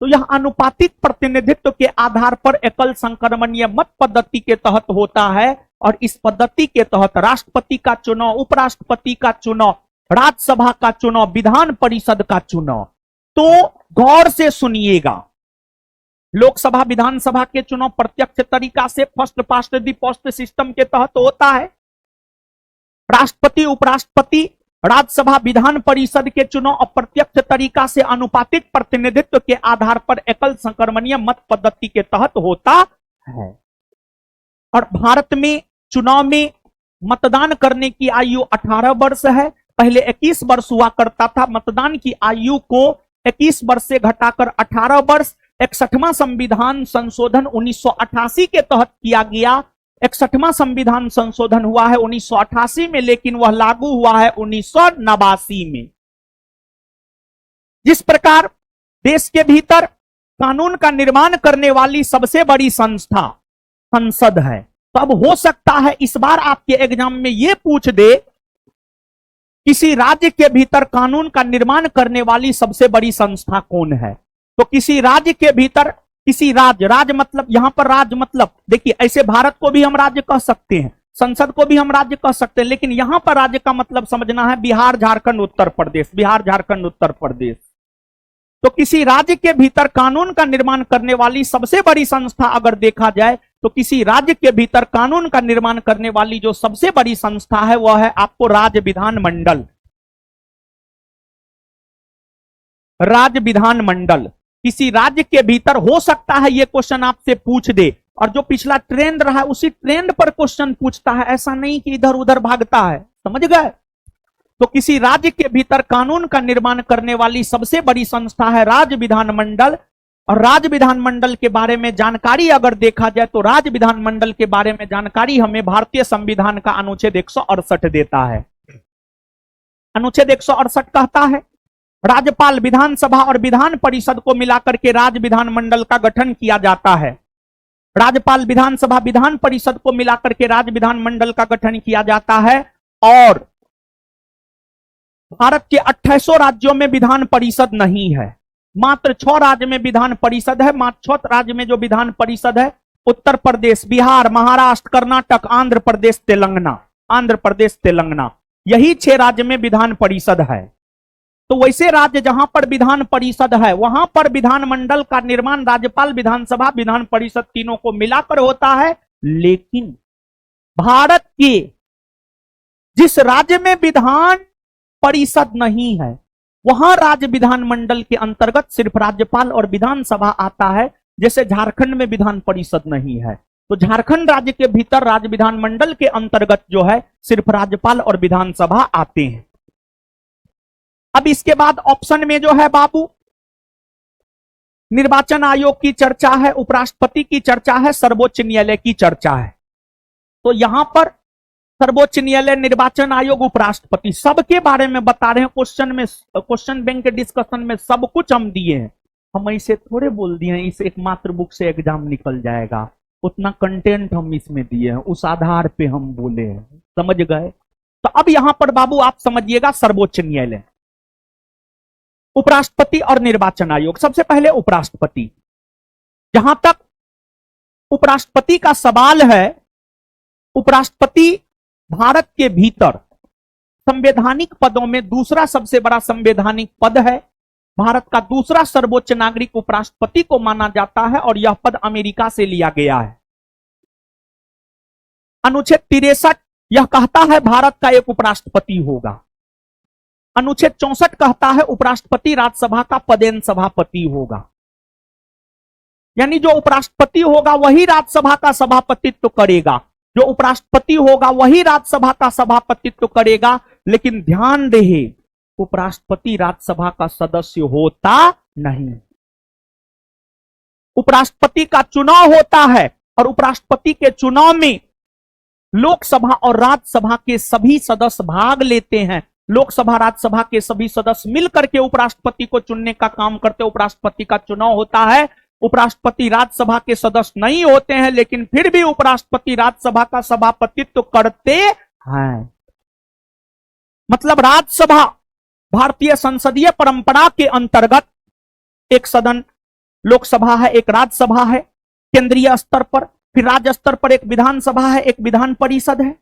तो यह अनुपातिक प्रतिनिधित्व के आधार पर एकल संक्रमणीय मत पद्धति के तहत होता है। और इस पद्धति के तहत राष्ट्रपति का चुनाव, उपराष्ट्रपति का चुनाव, राज्यसभा का चुनाव, विधान परिषद का चुनाव, तो गौर से सुनिएगा, लोकसभा विधानसभा के चुनाव प्रत्यक्ष तरीका से फर्स्ट पास्ट दी पोस्ट सिस्टम के तहत होता है। राष्ट्रपति, उपराष्ट्रपति, राज्यसभा, विधान परिषद के चुनाव अप्रत्यक्ष तरीका से अनुपातिक प्रतिनिधित्व के आधार पर एकल संक्रमणीय मत पद्धति के तहत होता है। और भारत में चुनाव में मतदान करने की आयु 18 वर्ष है। पहले 21 वर्ष हुआ करता था। मतदान की आयु को 21 वर्ष से घटाकर 18 वर्ष 61वां संविधान संशोधन 1988 के तहत किया गया। 61वां संविधान संशोधन हुआ है 1988 में, लेकिन वह लागू हुआ है 1989 में। जिस प्रकार देश के भीतर कानून का निर्माण करने वाली सबसे बड़ी संस्था संसद है, तो अब हो सकता है इस बार आपके एग्जाम में यह पूछ दे किसी राज्य के भीतर कानून का निर्माण करने वाली सबसे बड़ी संस्था कौन है। तो किसी राज्य के भीतर, किसी राज्य मतलब यहां पर राज्य मतलब देखिए, ऐसे भारत को भी हम राज्य कह सकते हैं, संसद को भी हम राज्य कह सकते हैं, लेकिन यहां पर राज्य का मतलब समझना है बिहार झारखंड उत्तर प्रदेश, बिहार झारखंड उत्तर प्रदेश। तो किसी राज्य के भीतर कानून का निर्माण करने वाली सबसे बड़ी संस्था अगर देखा जाए, तो किसी राज्य के भीतर कानून का निर्माण करने वाली जो सबसे बड़ी संस्था है वह है आपको राज्य विधानमंडल। राज्य विधानमंडल किसी राज्य के भीतर हो सकता है यह क्वेश्चन आपसे पूछ दे, और जो पिछला ट्रेंड रहा है उसी ट्रेंड पर क्वेश्चन पूछता है, ऐसा नहीं कि इधर उधर भागता है, समझ गए। तो किसी राज्य के भीतर कानून का निर्माण करने वाली सबसे बड़ी संस्था है राज्य विधानमंडल। और राज्य विधानमंडल के बारे में जानकारी अगर देखा जाए तो राज्य विधानमंडल के बारे में जानकारी हमें भारतीय संविधान का अनुच्छेद 168 देता है। अनुच्छेद 168 कहता है राज्यपाल, विधानसभा और विधान परिषद को मिलाकर के राज्य विधानमंडल का गठन किया जाता है। राज्यपाल, विधानसभा, विधान परिषद को मिलाकर के राज्य विधानमंडल का गठन किया जाता है। और भारत के 2800 राज्यों में विधान परिषद नहीं है, मात्र 6 राज्य में विधान परिषद है। मात्र 6 राज्य में जो विधान परिषद है, उत्तर प्रदेश, बिहार, महाराष्ट्र, कर्नाटक, आंध्र प्रदेश, तेलंगाना, यही 6 राज्य में विधान परिषद है। तो वैसे राज्य जहां पर विधान परिषद है वहां पर विधानमंडल का निर्माण राज्यपाल, विधानसभा, विधान परिषद तीनों को मिलाकर होता है। लेकिन भारत के जिस राज्य में विधान परिषद नहीं है वहां राज्य विधानमंडल के अंतर्गत सिर्फ राज्यपाल और विधानसभा आता है। जैसे झारखंड में विधान परिषद नहीं है, तो झारखंड राज्य के भीतर राज्य विधानमंडल के अंतर्गत जो है सिर्फ राज्यपाल और विधानसभा आते हैं। अब इसके बाद ऑप्शन में जो है बाबू, निर्वाचन आयोग की चर्चा है, उपराष्ट्रपति की चर्चा है, सर्वोच्च न्यायालय की चर्चा है। तो यहां पर सर्वोच्च न्यायालय, निर्वाचन आयोग, उपराष्ट्रपति सबके बारे में बता रहे हैं। क्वेश्चन में, क्वेश्चन बैंक के डिस्कशन में सब कुछ हम दिए हैं। हम ऐसे थोड़े बोल दिए हैं इस एकमात्र बुक से एग्जाम निकल जाएगा, उतना कंटेंट हम इसमें दिए हैं, उस आधार पे हम बोले हैं, समझ गए। तो अब यहां पर बाबू आप समझिएगा, सर्वोच्च न्यायालय, उपराष्ट्रपति और निर्वाचन आयोग। सबसे पहले उपराष्ट्रपति, जहां तक उपराष्ट्रपति का सवाल है, उपराष्ट्रपति भारत के भीतर संवैधानिक पदों में दूसरा सबसे बड़ा संवैधानिक पद है। भारत का दूसरा सर्वोच्च नागरिक उपराष्ट्रपति को माना जाता है और यह पद अमेरिका से लिया गया है। अनुच्छेद 63 यह कहता है भारत का एक उपराष्ट्रपति होगा। अनुच्छेद 64 कहता है उपराष्ट्रपति राज्यसभा का पदेन सभापति होगा, यानी जो उपराष्ट्रपति होगा वही राज्यसभा का सभापतित्व करेगा, जो उपराष्ट्रपति होगा वही राज्यसभा का सभापतित्व करेगा। लेकिन ध्यान रहे, उपराष्ट्रपति राज्यसभा का सदस्य होता नहीं। उपराष्ट्रपति का चुनाव होता है और उपराष्ट्रपति के चुनाव में लोकसभा और राज्यसभा के सभी सदस्य भाग लेते हैं। लोकसभा, राज्यसभा के सभी सदस्य मिलकर के उपराष्ट्रपति को चुनने का काम करते। उपराष्ट्रपति का चुनाव होता है। उपराष्ट्रपति राज्यसभा के सदस्य नहीं होते हैं, लेकिन फिर भी उपराष्ट्रपति राज्यसभा का सभापतित्व करते हैं। मतलब राज्यसभा भारतीय संसदीय परंपरा के अंतर्गत एक सदन लोकसभा है, एक राज्यसभा है केंद्रीय स्तर पर, फिर राज्य स्तर पर एक विधानसभा है, एक विधान परिषद है।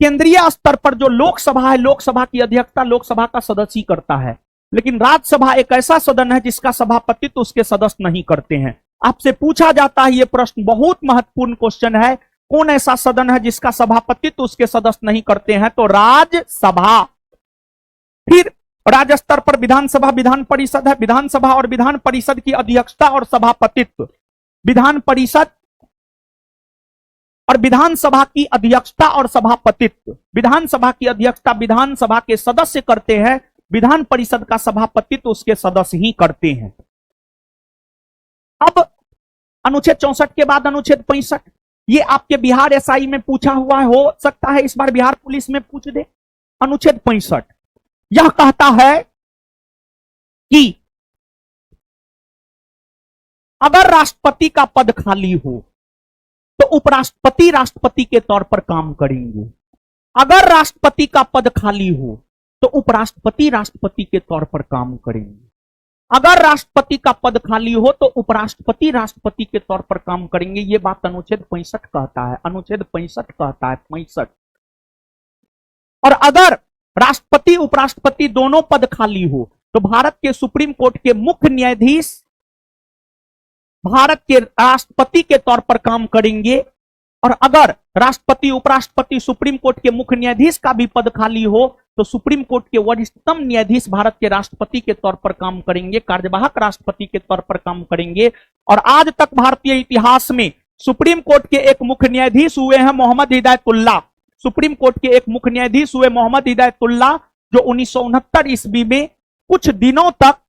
केंद्रीय स्तर पर जो लोकसभा है, लोकसभा की अध्यक्षता लोकसभा का सदस्य ही करता है, लेकिन राज्यसभा एक ऐसा सदन है जिसका सभापतित्व उसके सदस्य नहीं करते हैं। आपसे पूछा जाता है, यह प्रश्न बहुत महत्वपूर्ण क्वेश्चन है, कौन ऐसा सदन है जिसका सभापतित्व उसके सदस्य नहीं करते हैं? तो राज्यसभा। फिर राज्य स्तर पर विधानसभा, विधान परिषद है। विधानसभा और विधान परिषद की अध्यक्षता और सभापतित्व विधान परिषद और विधानसभा की अध्यक्षता और सभापतित्व, विधानसभा की अध्यक्षता विधानसभा के सदस्य करते हैं, विधान परिषद का सभापतित्व उसके सदस्य ही करते हैं। अब अनुच्छेद 64 के बाद अनुच्छेद 65, ये आपके बिहार एसआई में पूछा हुआ हो सकता है, इस बार बिहार पुलिस में पूछ दे। अनुच्छेद 65 यह कहता है कि अगर राष्ट्रपति का पद खाली हो तो उपराष्ट्रपति राष्ट्रपति के तौर पर काम करेंगे। अगर राष्ट्रपति का पद खाली हो तो उपराष्ट्रपति राष्ट्रपति के तौर पर काम करेंगे। अगर राष्ट्रपति का पद खाली हो तो उपराष्ट्रपति राष्ट्रपति के तौर पर काम करेंगे। ये बात अनुच्छेद 65 कहता है, अनुच्छेद 65 कहता है, 65। और अगर राष्ट्रपति उपराष्ट्रपति दोनों पद खाली हो तो भारत के सुप्रीम कोर्ट के मुख्य न्यायाधीश भारत के राष्ट्रपति के तौर पर काम करेंगे। और अगर राष्ट्रपति उपराष्ट्रपति सुप्रीम कोर्ट के मुख्य न्यायाधीश का भी पद खाली हो तो सुप्रीम कोर्ट के वरिष्ठतम न्यायाधीश भारत के राष्ट्रपति के तौर पर काम करेंगे, कार्यवाहक राष्ट्रपति के तौर पर काम करेंगे। और आज तक भारतीय इतिहास में सुप्रीम कोर्ट के एक मुख्य न्यायाधीश हुए हैं मोहम्मद हिदायतुल्लाह। सुप्रीम कोर्ट के एक मुख्य न्यायाधीश हुए मोहम्मद हिदायतुल्लाह, जो 1969 ईस्वी में कुछ दिनों तक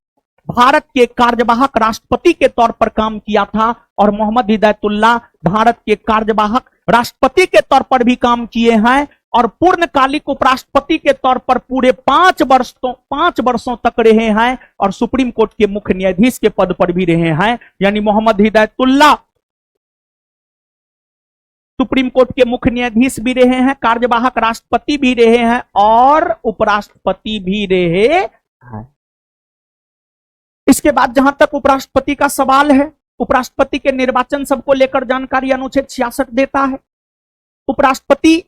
भारत के कार्यवाहक राष्ट्रपति के तौर पर काम किया था। और मोहम्मद हिदायतुल्लाह भारत के कार्यवाहक राष्ट्रपति के तौर पर भी काम किए हैं और पूर्णकालिक उपराष्ट्रपति के तौर पर पूरे 5 वर्षों तक रहे हैं और सुप्रीम कोर्ट के मुख्य न्यायाधीश के पद पर भी रहे हैं। यानी मोहम्मद हिदायतुल्लाह सुप्रीम कोर्ट के मुख्य न्यायाधीश भी रहे हैं, कार्यवाहक राष्ट्रपति भी रहे हैं और उपराष्ट्रपति भी रहे हैं। इसके बाद जहां तक उपराष्ट्रपति का सवाल है, उपराष्ट्रपति के निर्वाचन सबको लेकर जानकारी अनुच्छेद 66 देता है। उपराष्ट्रपति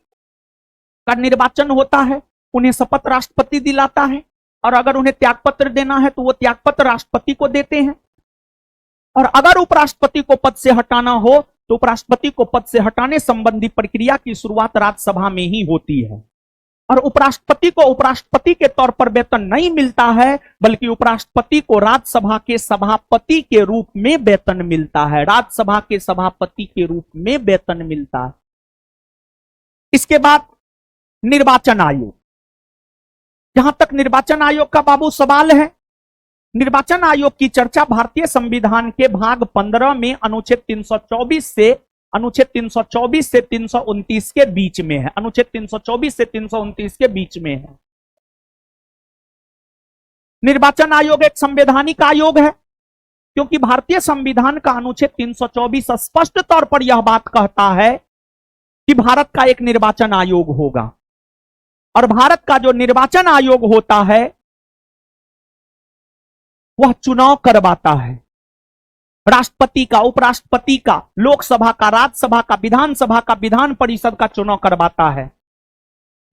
का निर्वाचन होता है, उन्हें शपथ राष्ट्रपति दिलाता है और अगर उन्हें त्यागपत्र देना है तो वो त्यागपत्र राष्ट्रपति को देते हैं। और अगर उपराष्ट्रपति को पद से हटाना हो तो उपराष्ट्रपति को पद से हटाने संबंधी प्रक्रिया की शुरुआत राज्यसभा में ही होती है। और उपराष्ट्रपति को उपराष्ट्रपति के तौर पर वेतन नहीं मिलता है, बल्कि उपराष्ट्रपति को राज्यसभा के सभापति के रूप में वेतन मिलता है, राज्यसभा के सभापति के रूप में वेतन मिलता है। इसके बाद निर्वाचन आयोग, जहां तक निर्वाचन आयोग का बाबू सवाल है, निर्वाचन आयोग की चर्चा भारतीय संविधान के भाग 15 में अनुच्छेद 324 से 329 के बीच में है। अनुच्छेद 324 से 329 के बीच में है। निर्वाचन आयोग एक संवैधानिक आयोग है क्योंकि भारतीय संविधान का अनुच्छेद 324 स्पष्ट तौर पर यह बात कहता है कि भारत का एक निर्वाचन आयोग होगा और भारत का जो निर्वाचन आयोग होता है वह चुनाव करवाता है, राष्ट्रपति का, उपराष्ट्रपति का, लोकसभा का, राज्यसभा का, विधानसभा का, विधान परिषद का चुनाव करवाता है।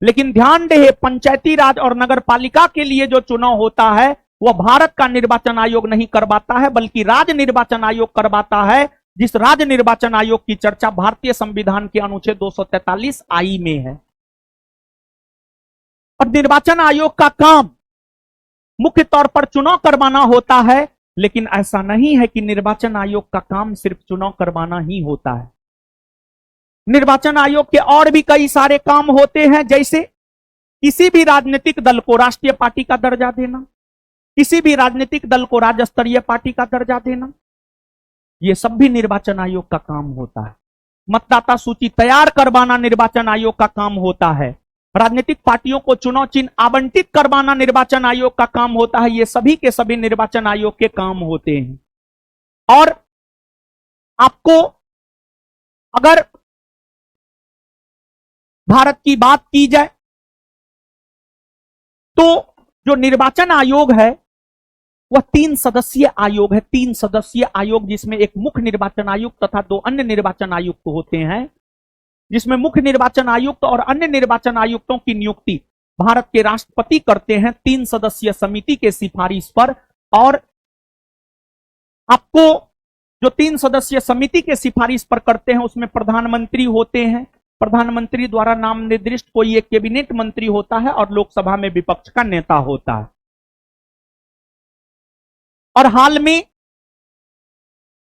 लेकिन ध्यान रहे, पंचायती राज और नगर पालिका के लिए जो चुनाव होता है वह भारत का निर्वाचन आयोग नहीं करवाता है, बल्कि राज्य निर्वाचन आयोग करवाता है, जिस राज्य निर्वाचन आयोग की चर्चा भारतीय संविधान के अनुच्छेद 243 आई में है। और निर्वाचन आयोग का काम मुख्य तौर पर चुनाव करवाना होता है, लेकिन ऐसा नहीं है कि निर्वाचन आयोग का काम सिर्फ चुनाव करवाना ही होता है। निर्वाचन आयोग के और भी कई सारे काम होते हैं, जैसे किसी भी राजनीतिक दल को राष्ट्रीय पार्टी का दर्जा देना, किसी भी राजनीतिक दल को राज्य स्तरीय पार्टी का दर्जा देना, यह सब भी निर्वाचन आयोग का काम होता है। मतदाता सूची तैयार करवाना निर्वाचन आयोग का काम होता है। राजनीतिक पार्टियों को चुनाव चिन्ह आवंटित करवाना निर्वाचन आयोग का काम होता है। ये सभी के सभी निर्वाचन आयोग के काम होते हैं। और आपको अगर भारत की बात की जाए तो जो निर्वाचन आयोग है वह 3 सदस्यीय आयोग है। 3 सदस्यीय आयोग, जिसमें एक मुख्य निर्वाचन आयुक्त तथा 2 अन्य निर्वाचन आयुक्त होते हैं, जिसमें मुख्य निर्वाचन आयुक्त और अन्य निर्वाचन आयुक्तों की नियुक्ति भारत के राष्ट्रपति करते हैं 3 सदस्यीय समिति के सिफारिश पर। और आपको जो 3 सदस्यीय समिति के सिफारिश पर करते हैं उसमें प्रधानमंत्री होते हैं, प्रधानमंत्री द्वारा नाम निर्दिष्ट कोई एक कैबिनेट मंत्री होता है और लोकसभा में विपक्ष का नेता होता है। और हाल में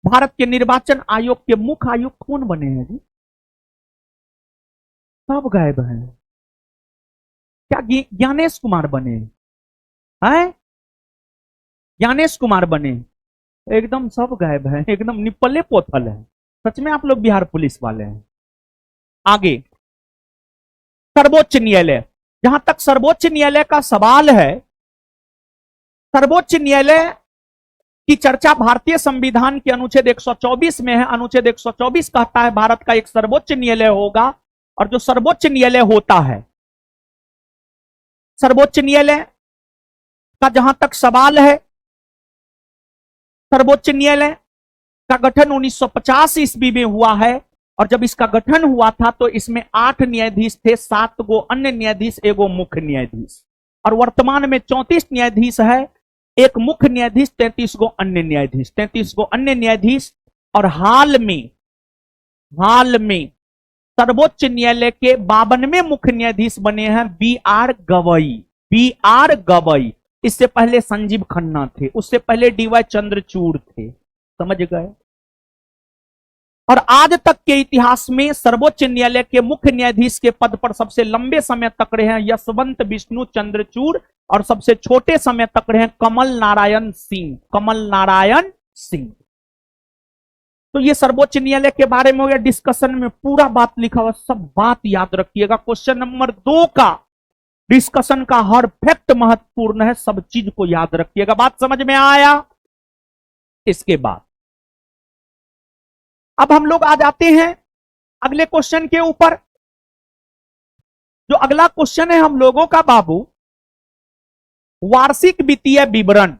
भारत के निर्वाचन आयोग के मुख्य आयुक्त कौन बने हैं जी? सब गायब हैं। क्या ज्ञानेश कुमार बने हैं? ज्ञानेश कुमार बने? एकदम सब गायब हैं, एकदम निपले पोथल है। सच में आप लोग बिहार पुलिस वाले हैं। आगे सर्वोच्च न्यायालय, जहां तक सर्वोच्च न्यायालय का सवाल है, सर्वोच्च न्यायालय की चर्चा भारतीय संविधान के अनुच्छेद 124 में है। अनुच्छेद 124 कहता है भारत का एक सर्वोच्च न्यायालय होगा, और जो सर्वोच्च न्यायालय होता है, सर्वोच्च न्यायालय का जहां तक सवाल है, सर्वोच्च न्यायालय का गठन 1950 ईस्वी में हुआ है, और जब इसका गठन हुआ था तो इसमें 8 न्यायाधीश थे, 7 गो अन्य न्यायाधीश, एगो मुख्य न्यायाधीश, और वर्तमान में 34 न्यायाधीश है, एक मुख्य न्यायाधीश, 33 गो अन्य न्यायाधीश, 33 गो अन्य न्यायाधीश। और हाल में सर्वोच्च न्यायालय के 52वें मुख्य न्यायाधीश बने हैं बी.आर. गवई। बी.आर. गवई, इससे पहले संजीव खन्ना थे, उससे पहले डी.वाई. चंद्रचूड़ थे। समझ गए? और आज तक के इतिहास में सर्वोच्च न्यायालय के मुख्य न्यायाधीश के पद पर सबसे लंबे समय तक रहे हैं यशवंत विष्णु चंद्रचूड़, और सबसे छोटे समय तक रहे हैं कमल नारायण सिंह। कमल नारायण सिंह। तो ये सर्वोच्च न्यायालय के बारे में हो गया। डिस्कशन में पूरा बात लिखा हुआ, सब बात याद रखिएगा। क्वेश्चन नंबर 2 का डिस्कशन का हर फैक्ट महत्वपूर्ण है, सब चीज को याद रखिएगा। बात समझ में आया? इसके बाद अब हम लोग आ जाते हैं अगले क्वेश्चन के ऊपर। जो अगला क्वेश्चन है हम लोगों का बाबू, वार्षिक वित्तीय विवरण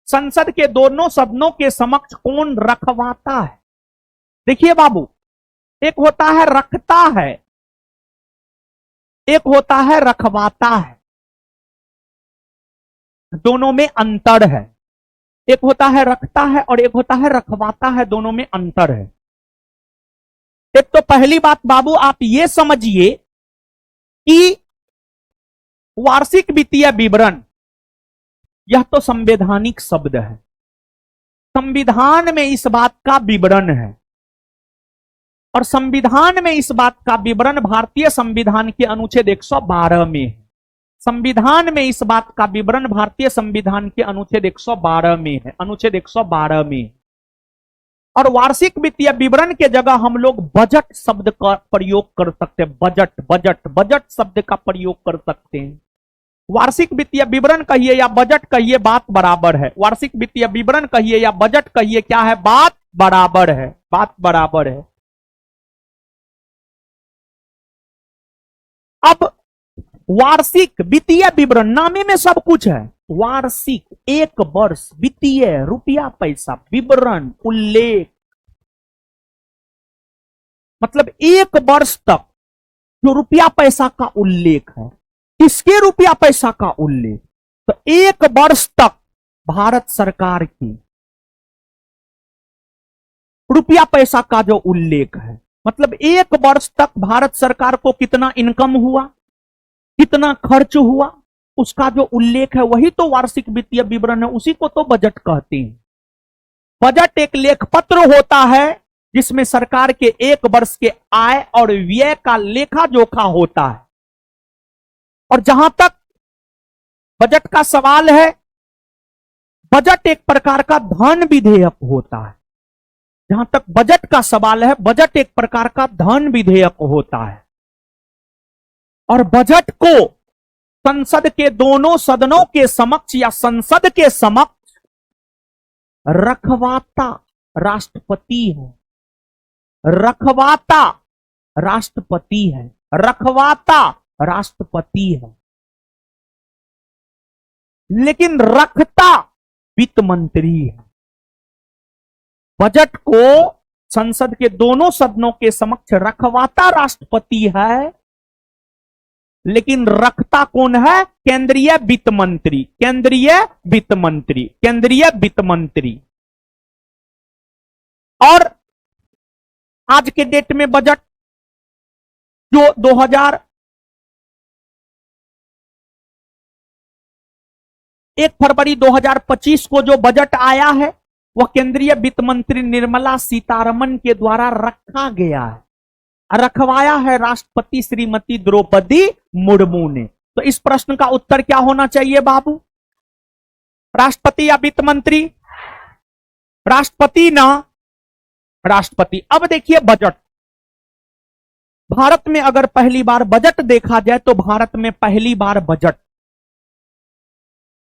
संसद के दोनों सदनों के समक्ष कौन रखवाता है? देखिए बाबू, एक होता है रखता है, एक होता है रखवाता है, दोनों में अंतर है। एक होता है रखता है और एक होता है रखवाता है, दोनों में अंतर है। एक तो पहली बात बाबू आप ये समझिए कि वार्षिक वित्तीय विवरण यह तो संवैधानिक शब्द है, संविधान में इस बात का विवरण है, और संविधान में इस बात का विवरण भारतीय संविधान के अनुच्छेद 112 में है। संविधान में इस बात का विवरण भारतीय संविधान के अनुच्छेद 112 में है, अनुच्छेद 112 में। और वार्षिक वित्तीय विवरण के जगह हम लोग बजट शब्द का प्रयोग कर सकते हैं। बजट शब्द का प्रयोग कर सकते हैं। वार्षिक वित्तीय विवरण कहिए या बजट कहिए, बात बराबर है। वार्षिक वित्तीय विवरण कहिए या बजट कहिए, क्या है? बात बराबर है, बात बराबर है। अब वार्षिक वित्तीय विवरण, नामे में सब कुछ है। वार्षिक, एक वर्ष, वित्तीय, रुपया पैसा, विवरण, उल्लेख, मतलब एक वर्ष तक जो रुपया पैसा का उल्लेख है। किसके रुपया पैसा का उल्लेख? तो एक वर्ष तक भारत सरकार की रुपया पैसा का जो उल्लेख है, मतलब एक वर्ष तक भारत सरकार को कितना इनकम हुआ, कितना खर्च हुआ, उसका जो उल्लेख है वही तो वार्षिक वित्तीय विवरण है, उसी को तो बजट कहते हैं। बजट एक लेखपत्र होता है जिसमें सरकार के एक वर्ष के आय और व्यय का लेखा जोखा होता है। और जहां तक बजट का सवाल है, बजट एक प्रकार का धन विधेयक होता है। जहां तक बजट का सवाल है, बजट एक प्रकार का धन विधेयक होता है। और बजट को संसद के दोनों सदनों के समक्ष या संसद के समक्ष रखवाता राष्ट्रपति है। रखवाता राष्ट्रपति है, रखवाता राष्ट्रपति है, लेकिन रखता वित्त मंत्री है। बजट को संसद के दोनों सदनों के समक्ष रखवाता राष्ट्रपति है, लेकिन रखता कौन है? केंद्रीय वित्त मंत्री, केंद्रीय वित्त मंत्री, केंद्रीय वित्त मंत्री। और आज के डेट में बजट जो 1 फरवरी 2025 को जो बजट आया है वह केंद्रीय वित्त मंत्री निर्मला सीतारमण के द्वारा रखा गया है। रखवाया है राष्ट्रपति श्रीमती द्रौपदी मुर्मू ने। तो इस प्रश्न का उत्तर क्या होना चाहिए बाबू? राष्ट्रपति या वित्त मंत्री? राष्ट्रपति ना, राष्ट्रपति। अब देखिए बजट, भारत में अगर पहली बार बजट देखा जाए तो भारत में पहली बार बजट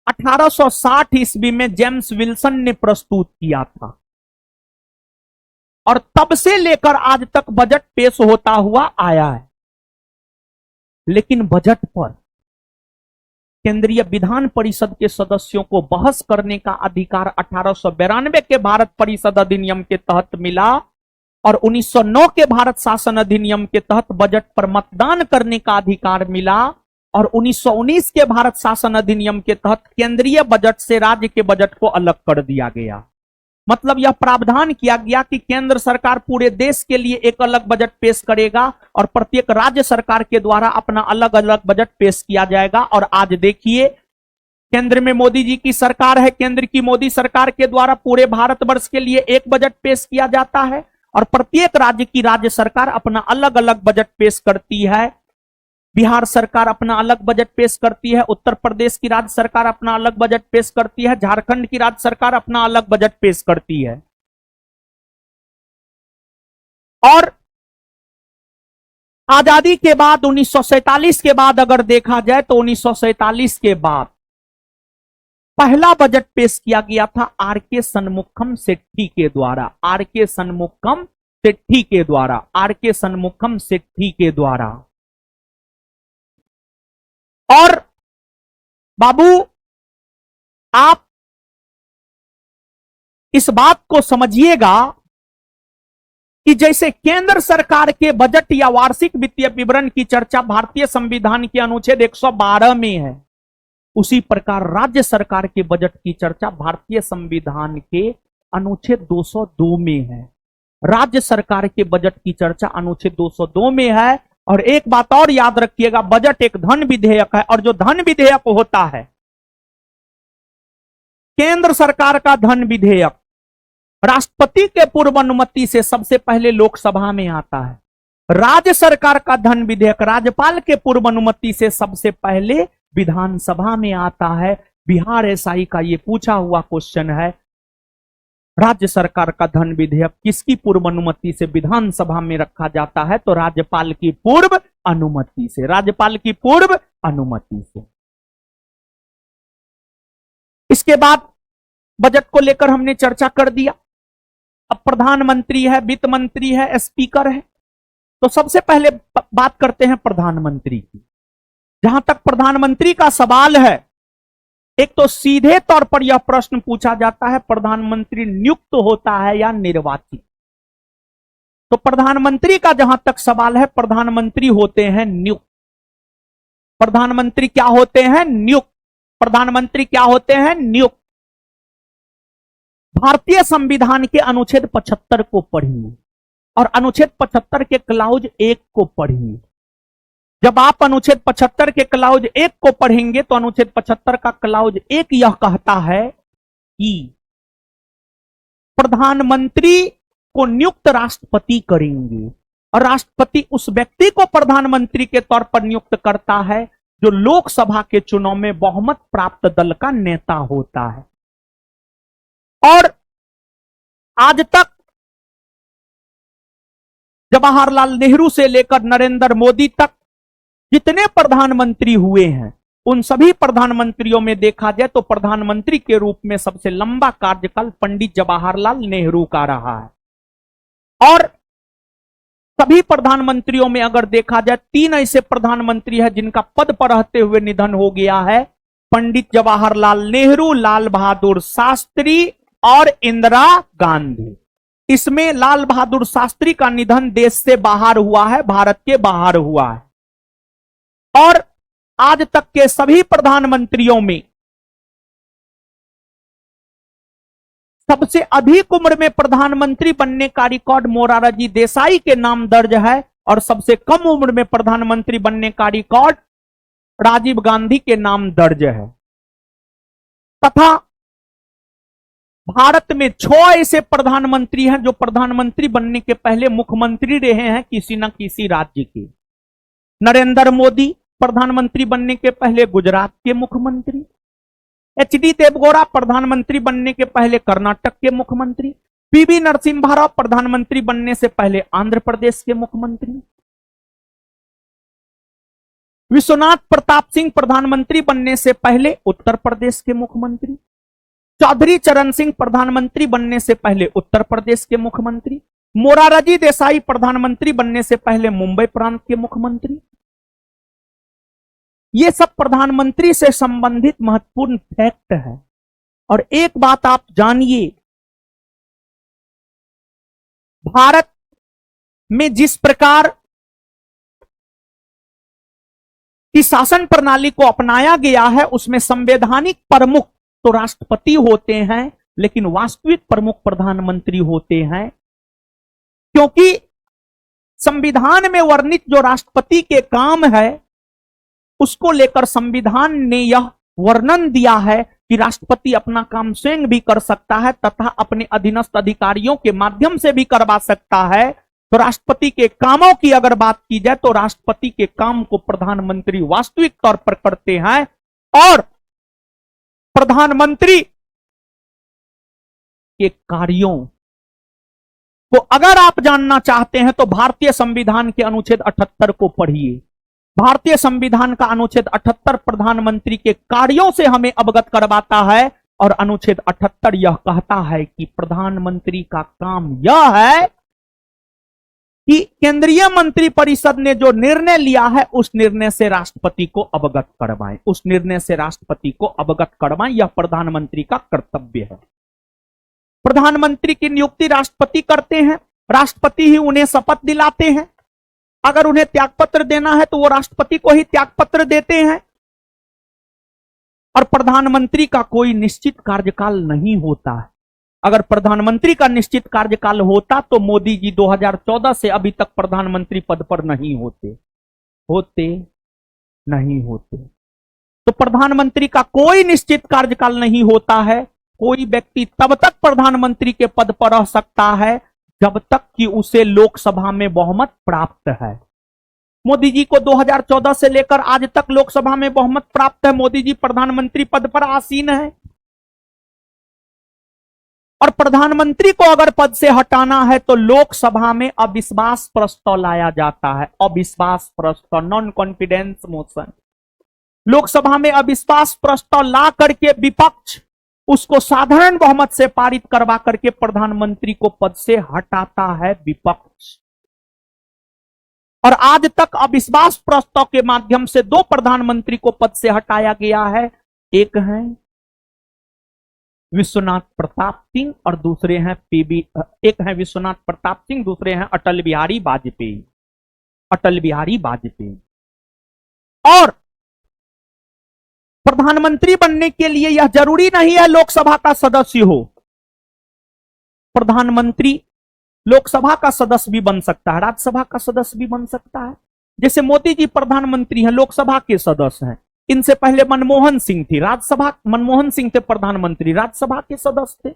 1860 ईस्वी में जेम्स विल्सन ने प्रस्तुत किया था, और तब से लेकर आज तक बजट पेश होता हुआ आया है। लेकिन बजट पर केंद्रीय विधान परिषद के सदस्यों को बहस करने का अधिकार 1892 के भारत परिषद अधिनियम के तहत मिला, और 1909 के भारत शासन अधिनियम के तहत बजट पर मतदान करने का अधिकार मिला, और 1919 के भारत शासन अधिनियम के तहत केंद्रीय बजट से राज्य के बजट को अलग कर दिया गया। मतलब यह प्रावधान किया गया कि केंद्र सरकार पूरे देश के लिए एक अलग बजट पेश करेगा और प्रत्येक राज्य सरकार के द्वारा अपना अलग अलग बजट पेश किया जाएगा। और आज देखिए, केंद्र में मोदी जी की सरकार है, केंद्र की मोदी सरकार के द्वारा पूरे भारतवर्ष के लिए एक बजट पेश किया जाता है, और प्रत्येक राज्य की राज्य सरकार अपना अलग अलग बजट पेश करती है। बिहार सरकार अपना अलग बजट पेश करती है, उत्तर प्रदेश की राज्य सरकार अपना अलग बजट पेश करती है, झारखंड की राज्य सरकार अपना अलग बजट पेश करती है। और आजादी के बाद 1947 के बाद अगर देखा जाए तो 1947 के बाद पहला बजट पेश किया गया था आर.के. शनमुखम सेठी के द्वारा, आर.के. शनमुखम सेठी के द्वारा, आर.के. शनमुखम सेठी के द्वारा। और बाबू, आप इस बात को समझिएगा कि जैसे केंद्र सरकार के बजट या वार्षिक वित्तीय विवरण की चर्चा भारतीय संविधान के अनुच्छेद 112 में है, उसी प्रकार राज्य सरकार के बजट की चर्चा भारतीय संविधान के अनुच्छेद 202 में है। राज्य सरकार के बजट की चर्चा अनुच्छेद 202 में है। और एक बात और याद रखिएगा, बजट एक धन विधेयक है, और जो धन विधेयक होता है, केंद्र सरकार का धन विधेयक राष्ट्रपति के पूर्व अनुमति से सबसे पहले लोकसभा में आता है। राज्य सरकार का धन विधेयक राज्यपाल के पूर्व अनुमति से सबसे पहले विधानसभा में आता है। बिहार एसआई का यह पूछा हुआ क्वेश्चन है, राज्य सरकार का धन विधेयक किसकी पूर्व अनुमति से विधानसभा में रखा जाता है? तो राज्यपाल की पूर्व अनुमति से, राज्यपाल की पूर्व अनुमति से। इसके बाद बजट को लेकर हमने चर्चा कर दिया। अब प्रधानमंत्री है, वित्त मंत्री है, स्पीकर है। तो सबसे पहले बात करते हैं प्रधानमंत्री की। जहां तक प्रधानमंत्री का सवाल है, एक तो सीधे तौर पर यह प्रश्न पूछा जाता है, प्रधानमंत्री नियुक्त होता है या निर्वाचित? तो प्रधानमंत्री का जहां तक सवाल है, प्रधानमंत्री होते हैं नियुक्त। प्रधानमंत्री क्या होते हैं? नियुक्त। प्रधानमंत्री क्या होते हैं? नियुक्त। भारतीय संविधान के अनुच्छेद 75 को पढ़िए और अनुच्छेद 75 के क्लाउज 1 को पढ़िए। जब आप अनुच्छेद 75 के क्लाउज 1 को पढ़ेंगे तो अनुच्छेद 75 का क्लाउज 1 यह कहता है कि प्रधानमंत्री को नियुक्त राष्ट्रपति करेंगे, और राष्ट्रपति उस व्यक्ति को प्रधानमंत्री के तौर पर नियुक्त करता है जो लोकसभा के चुनाव में बहुमत प्राप्त दल का नेता होता है। और आज तक जवाहरलाल नेहरू से लेकर नरेंद्र मोदी तक जितने प्रधानमंत्री हुए हैं, उन सभी प्रधानमंत्रियों में देखा जाए तो प्रधानमंत्री के रूप में सबसे लंबा कार्यकाल पंडित जवाहरलाल नेहरू का रहा है। और सभी प्रधानमंत्रियों में अगर देखा जाए, 3 ऐसे प्रधानमंत्री हैं जिनका पद पर रहते हुए निधन हो गया है, पंडित जवाहरलाल नेहरू, लाल बहादुर शास्त्री और इंदिरा गांधी। इसमें लाल बहादुर शास्त्री का निधन देश से बाहर हुआ है, भारत के बाहर हुआ है। और आज तक के सभी प्रधानमंत्रियों में सबसे अधिक उम्र में प्रधानमंत्री बनने का रिकॉर्ड मोरारजी देसाई के नाम दर्ज है, और सबसे कम उम्र में प्रधानमंत्री बनने का रिकॉर्ड राजीव गांधी के नाम दर्ज है। तथा भारत में 6 ऐसे प्रधानमंत्री हैं जो प्रधानमंत्री बनने के पहले मुख्यमंत्री रहे हैं किसी न किसी राज्य के। नरेंद्र मोदी प्रधानमंत्री बनने के पहले गुजरात के मुख्यमंत्री, एचडी देवगौड़ा प्रधानमंत्री बनने के पहले कर्नाटक के मुख्यमंत्री, पीवी नरसिम्हा राव प्रधानमंत्री बनने से पहले आंध्र प्रदेश के मुख्यमंत्री, विश्वनाथ प्रताप सिंह प्रधानमंत्री बनने से पहले उत्तर प्रदेश के मुख्यमंत्री, चौधरी चरण सिंह प्रधानमंत्री बनने से पहले उत्तर प्रदेश के मुख्यमंत्री, मोरारजी देसाई प्रधानमंत्री बनने से पहले मुंबई प्रांत के मुख्यमंत्री। ये सब प्रधानमंत्री से संबंधित महत्वपूर्ण फैक्ट है। और एक बात आप जानिए, भारत में जिस प्रकार की शासन प्रणाली को अपनाया गया है उसमें संवैधानिक प्रमुख तो राष्ट्रपति होते हैं, लेकिन वास्तविक प्रमुख प्रधानमंत्री होते हैं, क्योंकि संविधान में वर्णित जो राष्ट्रपति के काम है उसको लेकर संविधान ने यह वर्णन दिया है कि राष्ट्रपति अपना काम स्वयं भी कर सकता है तथा अपने अधीनस्थ अधिकारियों के माध्यम से भी करवा सकता है। तो राष्ट्रपति के कामों की अगर बात की जाए तो राष्ट्रपति के काम को प्रधानमंत्री वास्तविक तौर पर करते हैं। और प्रधानमंत्री के कार्यों को अगर आप जानना चाहते हैं तो भारतीय संविधान के अनुच्छेद 78 को पढ़िए। भारतीय संविधान का अनुच्छेद 78 प्रधानमंत्री के कार्यों से हमें अवगत करवाता है और अनुच्छेद 78 यह कहता है कि प्रधानमंत्री का काम यह है कि केंद्रीय मंत्रिपरिषद ने जो निर्णय लिया है उस निर्णय से राष्ट्रपति को अवगत करवाएं, उस निर्णय से राष्ट्रपति को अवगत करवाएं। यह प्रधानमंत्री का कर्तव्य है। प्रधानमंत्री की नियुक्ति राष्ट्रपति करते हैं, राष्ट्रपति ही उन्हें शपथ दिलाते हैं। अगर उन्हें त्यागपत्र देना है तो वो राष्ट्रपति को ही त्यागपत्र देते हैं। और प्रधानमंत्री का कोई निश्चित कार्यकाल नहीं होता है। अगर प्रधानमंत्री का निश्चित कार्यकाल होता तो मोदी जी 2014 से अभी तक प्रधानमंत्री पद पर नहीं होते नहीं होते। तो प्रधानमंत्री का कोई निश्चित कार्यकाल नहीं होता है। कोई व्यक्ति तब तक प्रधानमंत्री के पद पर रह सकता है जब तक कि उसे लोकसभा में बहुमत प्राप्त है। मोदी जी को 2014 से लेकर आज तक लोकसभा में बहुमत प्राप्त है। मोदी जी प्रधानमंत्री पद पर आसीन है। और प्रधानमंत्री को अगर पद से हटाना है तो लोकसभा में अविश्वास प्रस्ताव लाया जाता है। अविश्वास प्रस्ताव, नॉन कॉन्फिडेंस मोशन। लोकसभा में अविश्वास प्रस्ताव ला करके विपक्ष उसको साधारण बहुमत से पारित करवा करके प्रधानमंत्री को पद से हटाता है विपक्ष। और आज तक अविश्वास प्रस्ताव के माध्यम से 2 प्रधानमंत्री को पद से हटाया गया है। एक है विश्वनाथ प्रताप सिंह और दूसरे हैं एक है विश्वनाथ प्रताप सिंह, दूसरे हैं अटल बिहारी वाजपेयी। अटल बिहारी वाजपेयी। और प्रधानमंत्री बनने के लिए यह जरूरी नहीं है लोकसभा का सदस्य हो। प्रधानमंत्री लोकसभा का सदस्य भी बन सकता है, राज्यसभा का सदस्य भी बन सकता है। जैसे मोदी जी प्रधानमंत्री हैं, लोकसभा के सदस्य हैं। इनसे पहले मनमोहन सिंह थी, राज्यसभा, मनमोहन सिंह थे प्रधानमंत्री, राज्यसभा के सदस्य थे।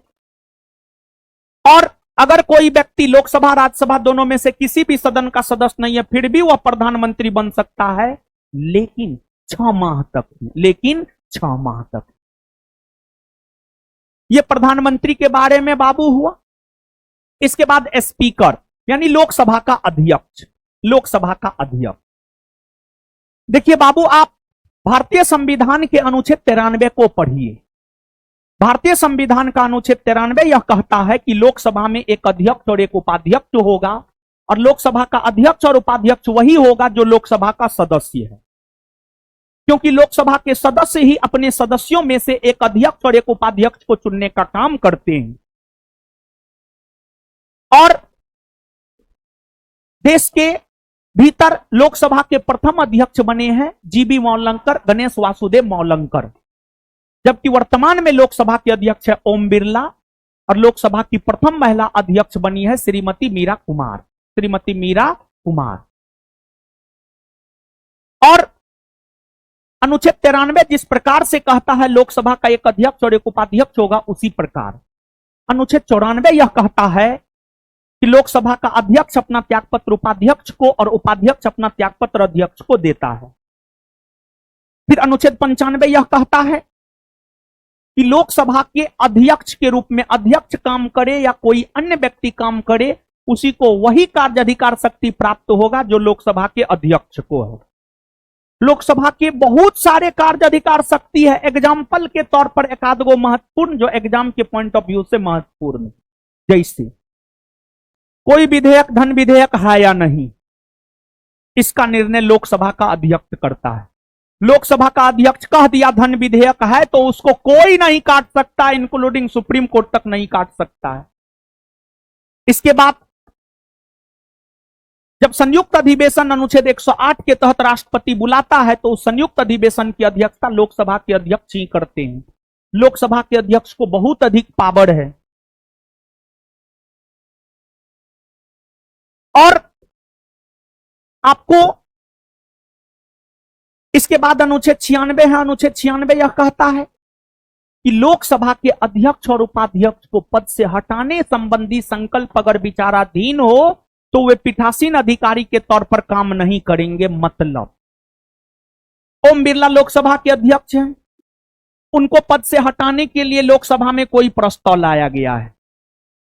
और अगर कोई व्यक्ति लोकसभा राज्यसभा दोनों में से किसी भी सदन का सदस्य नहीं है फिर भी वह प्रधानमंत्री बन सकता है, लेकिन 6 माह तक। लेकिन 6 माह तक। यह प्रधानमंत्री के बारे में बाबू हुआ। इसके बाद स्पीकर यानी लोकसभा का अध्यक्ष। लोकसभा का अध्यक्ष देखिए बाबू, आप भारतीय संविधान के अनुच्छेद 93 को पढ़िए। भारतीय संविधान का अनुच्छेद 93 यह कहता है कि लोकसभा में एक अध्यक्ष और एक उपाध्यक्ष होगा और लोकसभा का अध्यक्ष और उपाध्यक्ष वही होगा जो लोकसभा का सदस्य है, क्योंकि लोकसभा के सदस्य ही अपने सदस्यों में से एक अध्यक्ष और एक उपाध्यक्ष को चुनने का काम करते हैं। और देश के भीतर लोकसभा के प्रथम अध्यक्ष बने हैं जीबी मौलंकर, गणेश वासुदेव मौलंकर, जबकि वर्तमान में लोकसभा के अध्यक्ष है ओम बिरला और लोकसभा की प्रथम महिला अध्यक्ष बनी है श्रीमती मीरा कुमार। श्रीमती मीरा कुमार। और अनुच्छेद 93 जिस प्रकार से कहता है लोकसभा का एक अध्यक्ष और एक उपाध्यक्ष होगा, उसी प्रकार अनुच्छेद 94 यह कहता है कि लोकसभा का अध्यक्ष अपना त्यागपत्र उपाध्यक्ष को और उपाध्यक्ष अपना त्यागपत्र अध्यक्ष को देता है। फिर अनुच्छेद 95 यह कहता है कि लोकसभा के अध्यक्ष के रूप में अध्यक्ष काम करे या कोई अन्य व्यक्ति काम करे, उसी को वही कार्य अधिकार शक्ति प्राप्त होगा जो लोकसभा के अध्यक्ष को है। लोकसभा के बहुत सारे कार्य अधिकार शक्ति है। एग्जाम्पल के तौर पर एक आध गो महत्वपूर्ण जो एग्जाम के पॉइंट ऑफ व्यू से महत्वपूर्ण, जैसे कोई विधेयक धन विधेयक है या नहीं, इसका निर्णय लोकसभा का अध्यक्ष करता है। लोकसभा का अध्यक्ष कह दिया धन विधेयक है तो उसको कोई नहीं काट सकता, इंक्लूडिंग सुप्रीम कोर्ट तक नहीं काट सकता है। इसके बाद जब संयुक्त अधिवेशन अनुच्छेद 108 के तहत राष्ट्रपति बुलाता है तो उस संयुक्त अधिवेशन की अध्यक्षता लोकसभा के अध्यक्ष ही करते हैं। लोकसभा के अध्यक्ष को बहुत अधिक पावर है। और आपको इसके बाद अनुच्छेद 96 है। अनुच्छेद 96 यह कहता है कि लोकसभा के अध्यक्ष और उपाध्यक्ष को पद से हटाने संबंधी संकल्प अगर विचाराधीन हो तो वे पीठासीन अधिकारी के तौर पर काम नहीं करेंगे। मतलब ओम बिरला लोकसभा के अध्यक्ष हैं, उनको पद से हटाने के लिए लोकसभा में कोई प्रस्ताव लाया गया है।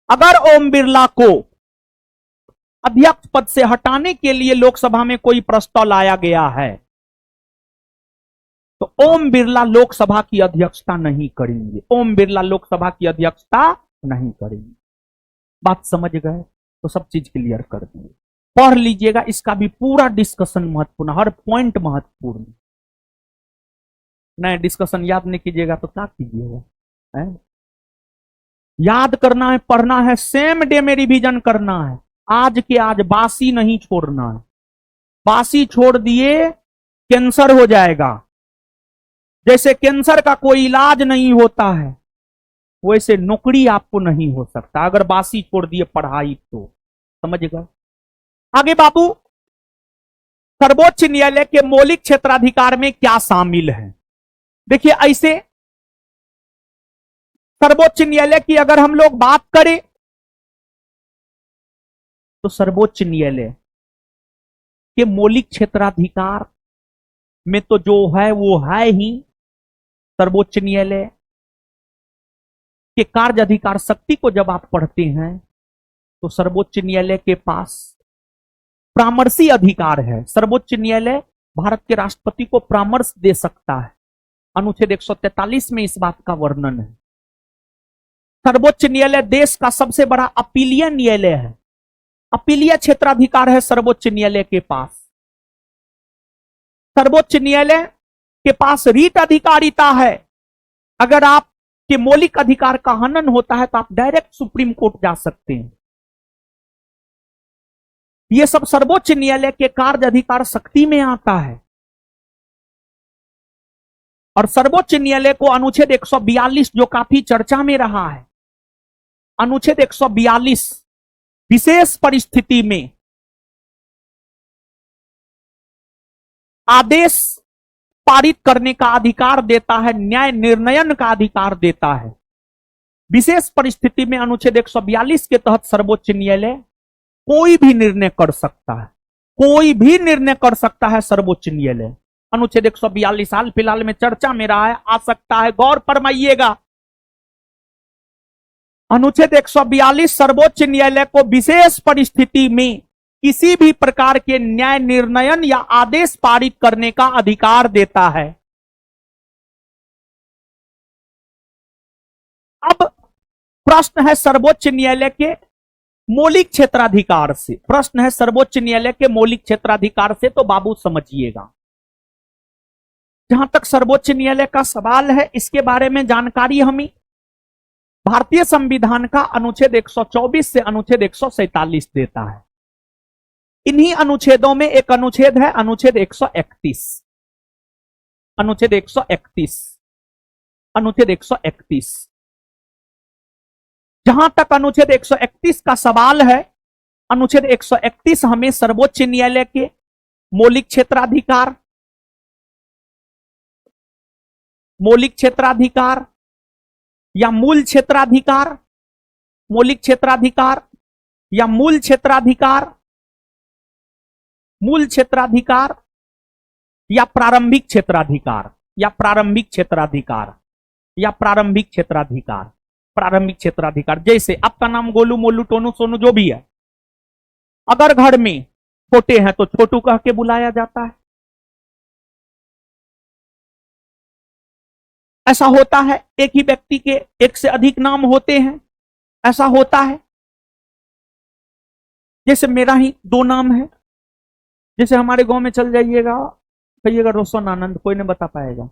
अगर ओम बिरला को अध्यक्ष पद से हटाने के लिए लोकसभा में कोई प्रस्ताव लाया गया है तो ओम बिरला लोकसभा की अध्यक्षता नहीं करेंगे। ओम बिरला लोकसभा की अध्यक्षता नहीं करेंगे। बात समझ गए? तो सब चीज क्लियर कर दिए। पढ़ लीजिएगा, इसका भी पूरा डिस्कशन महत्वपूर्ण, हर पॉइंट महत्वपूर्ण। नए डिस्कशन याद नहीं कीजिएगा तो क्या कीजिएगा? याद करना है, पढ़ना है, सेम डे में रिवीजन करना है। आज के आज बासी नहीं छोड़ना है। बासी छोड़ दिए कैंसर हो जाएगा। जैसे कैंसर का कोई इलाज नहीं होता है वैसे नौकरी आपको नहीं हो सकता अगर बासी छोड़ दिए पढ़ाई तो। समझ गए? आगे बाबू, सर्वोच्च न्यायालय के मौलिक क्षेत्राधिकार में क्या शामिल है? देखिए, ऐसे सर्वोच्च न्यायालय की अगर हम लोग बात करें तो सर्वोच्च न्यायालय के मौलिक क्षेत्राधिकार में तो जो है वो है ही। सर्वोच्च न्यायालय के कार्य अधिकार शक्ति को जब आप पढ़ते हैं तो सर्वोच्च न्यायालय के पास परामर्शी अधिकार है। सर्वोच्च न्यायालय भारत के राष्ट्रपति को परामर्श दे सकता है। अनुच्छेद 143 में इस बात का वर्णन है। सर्वोच्च न्यायालय देश का सबसे बड़ा अपीलीय न्यायालय है। अपीलीय क्षेत्राधिकार है सर्वोच्च न्यायालय के पास। सर्वोच्च न्यायालय के पास रीट अधिकारिता है। अगर आपके मौलिक अधिकार का हनन होता है तो आप डायरेक्ट सुप्रीम कोर्ट जा सकते हैं। यह सब सर्वोच्च न्यायालय के कार्य अधिकार शक्ति में आता है। और सर्वोच्च न्यायालय को अनुच्छेद 142 जो काफी चर्चा में रहा है, अनुच्छेद 142 विशेष परिस्थिति में आदेश पारित करने का अधिकार देता है, न्याय निर्णयन का अधिकार देता है। विशेष परिस्थिति में अनुच्छेद 142 के तहत सर्वोच्च न्यायालय कोई भी निर्णय कर सकता है। कोई भी निर्णय कर सकता है सर्वोच्च न्यायालय। अनुच्छेद 142 हाल फिलहाल में चर्चा में रहा है, आ सकता है, गौर फरमाइएगा। अनुच्छेद 142 सर्वोच्च न्यायालय को विशेष परिस्थिति में किसी भी प्रकार के न्याय निर्णयन या आदेश पारित करने का अधिकार देता है। अब प्रश्न है सर्वोच्च न्यायालय के मौलिक क्षेत्राधिकार से। प्रश्न है सर्वोच्च न्यायालय के मौलिक क्षेत्राधिकार से, तो बाबू समझिएगा। जहां तक सर्वोच्च न्यायालय का सवाल है, इसके बारे में जानकारी हमें भारतीय संविधान का अनुच्छेद 124 से अनुच्छेद 147 देता है। इन्हीं अनुच्छेदों में एक अनुच्छेद है अनुच्छेद 131। अनुच्छेद 131, अनुच्छेद 131। जहां तक अनुच्छेद 131 का सवाल है, अनुच्छेद 131 हमें सर्वोच्च न्यायालय के मौलिक क्षेत्राधिकार या मूल क्षेत्राधिकार मौलिक क्षेत्राधिकार या मूल क्षेत्राधिकार, मूल क्षेत्राधिकार या प्रारंभिक क्षेत्राधिकार, या प्रारंभिक क्षेत्राधिकार, या प्रारंभिक क्षेत्राधिकार, प्रारंभिक क्षेत्राधिकार। जैसे आपका नाम गोलू, मोलू, टोनू, सोनू जो भी है, अगर घर में छोटे हैं तो छोटू कह के बुलाया जाता है। ऐसा होता है, एक ही व्यक्ति के एक से अधिक नाम होते हैं, ऐसा होता है। जैसे मेरा ही 2 नाम है। जैसे हमारे गांव में चल जाइएगा, कहिएगा रोशन आनंद, कोई नहीं बता पाएगा।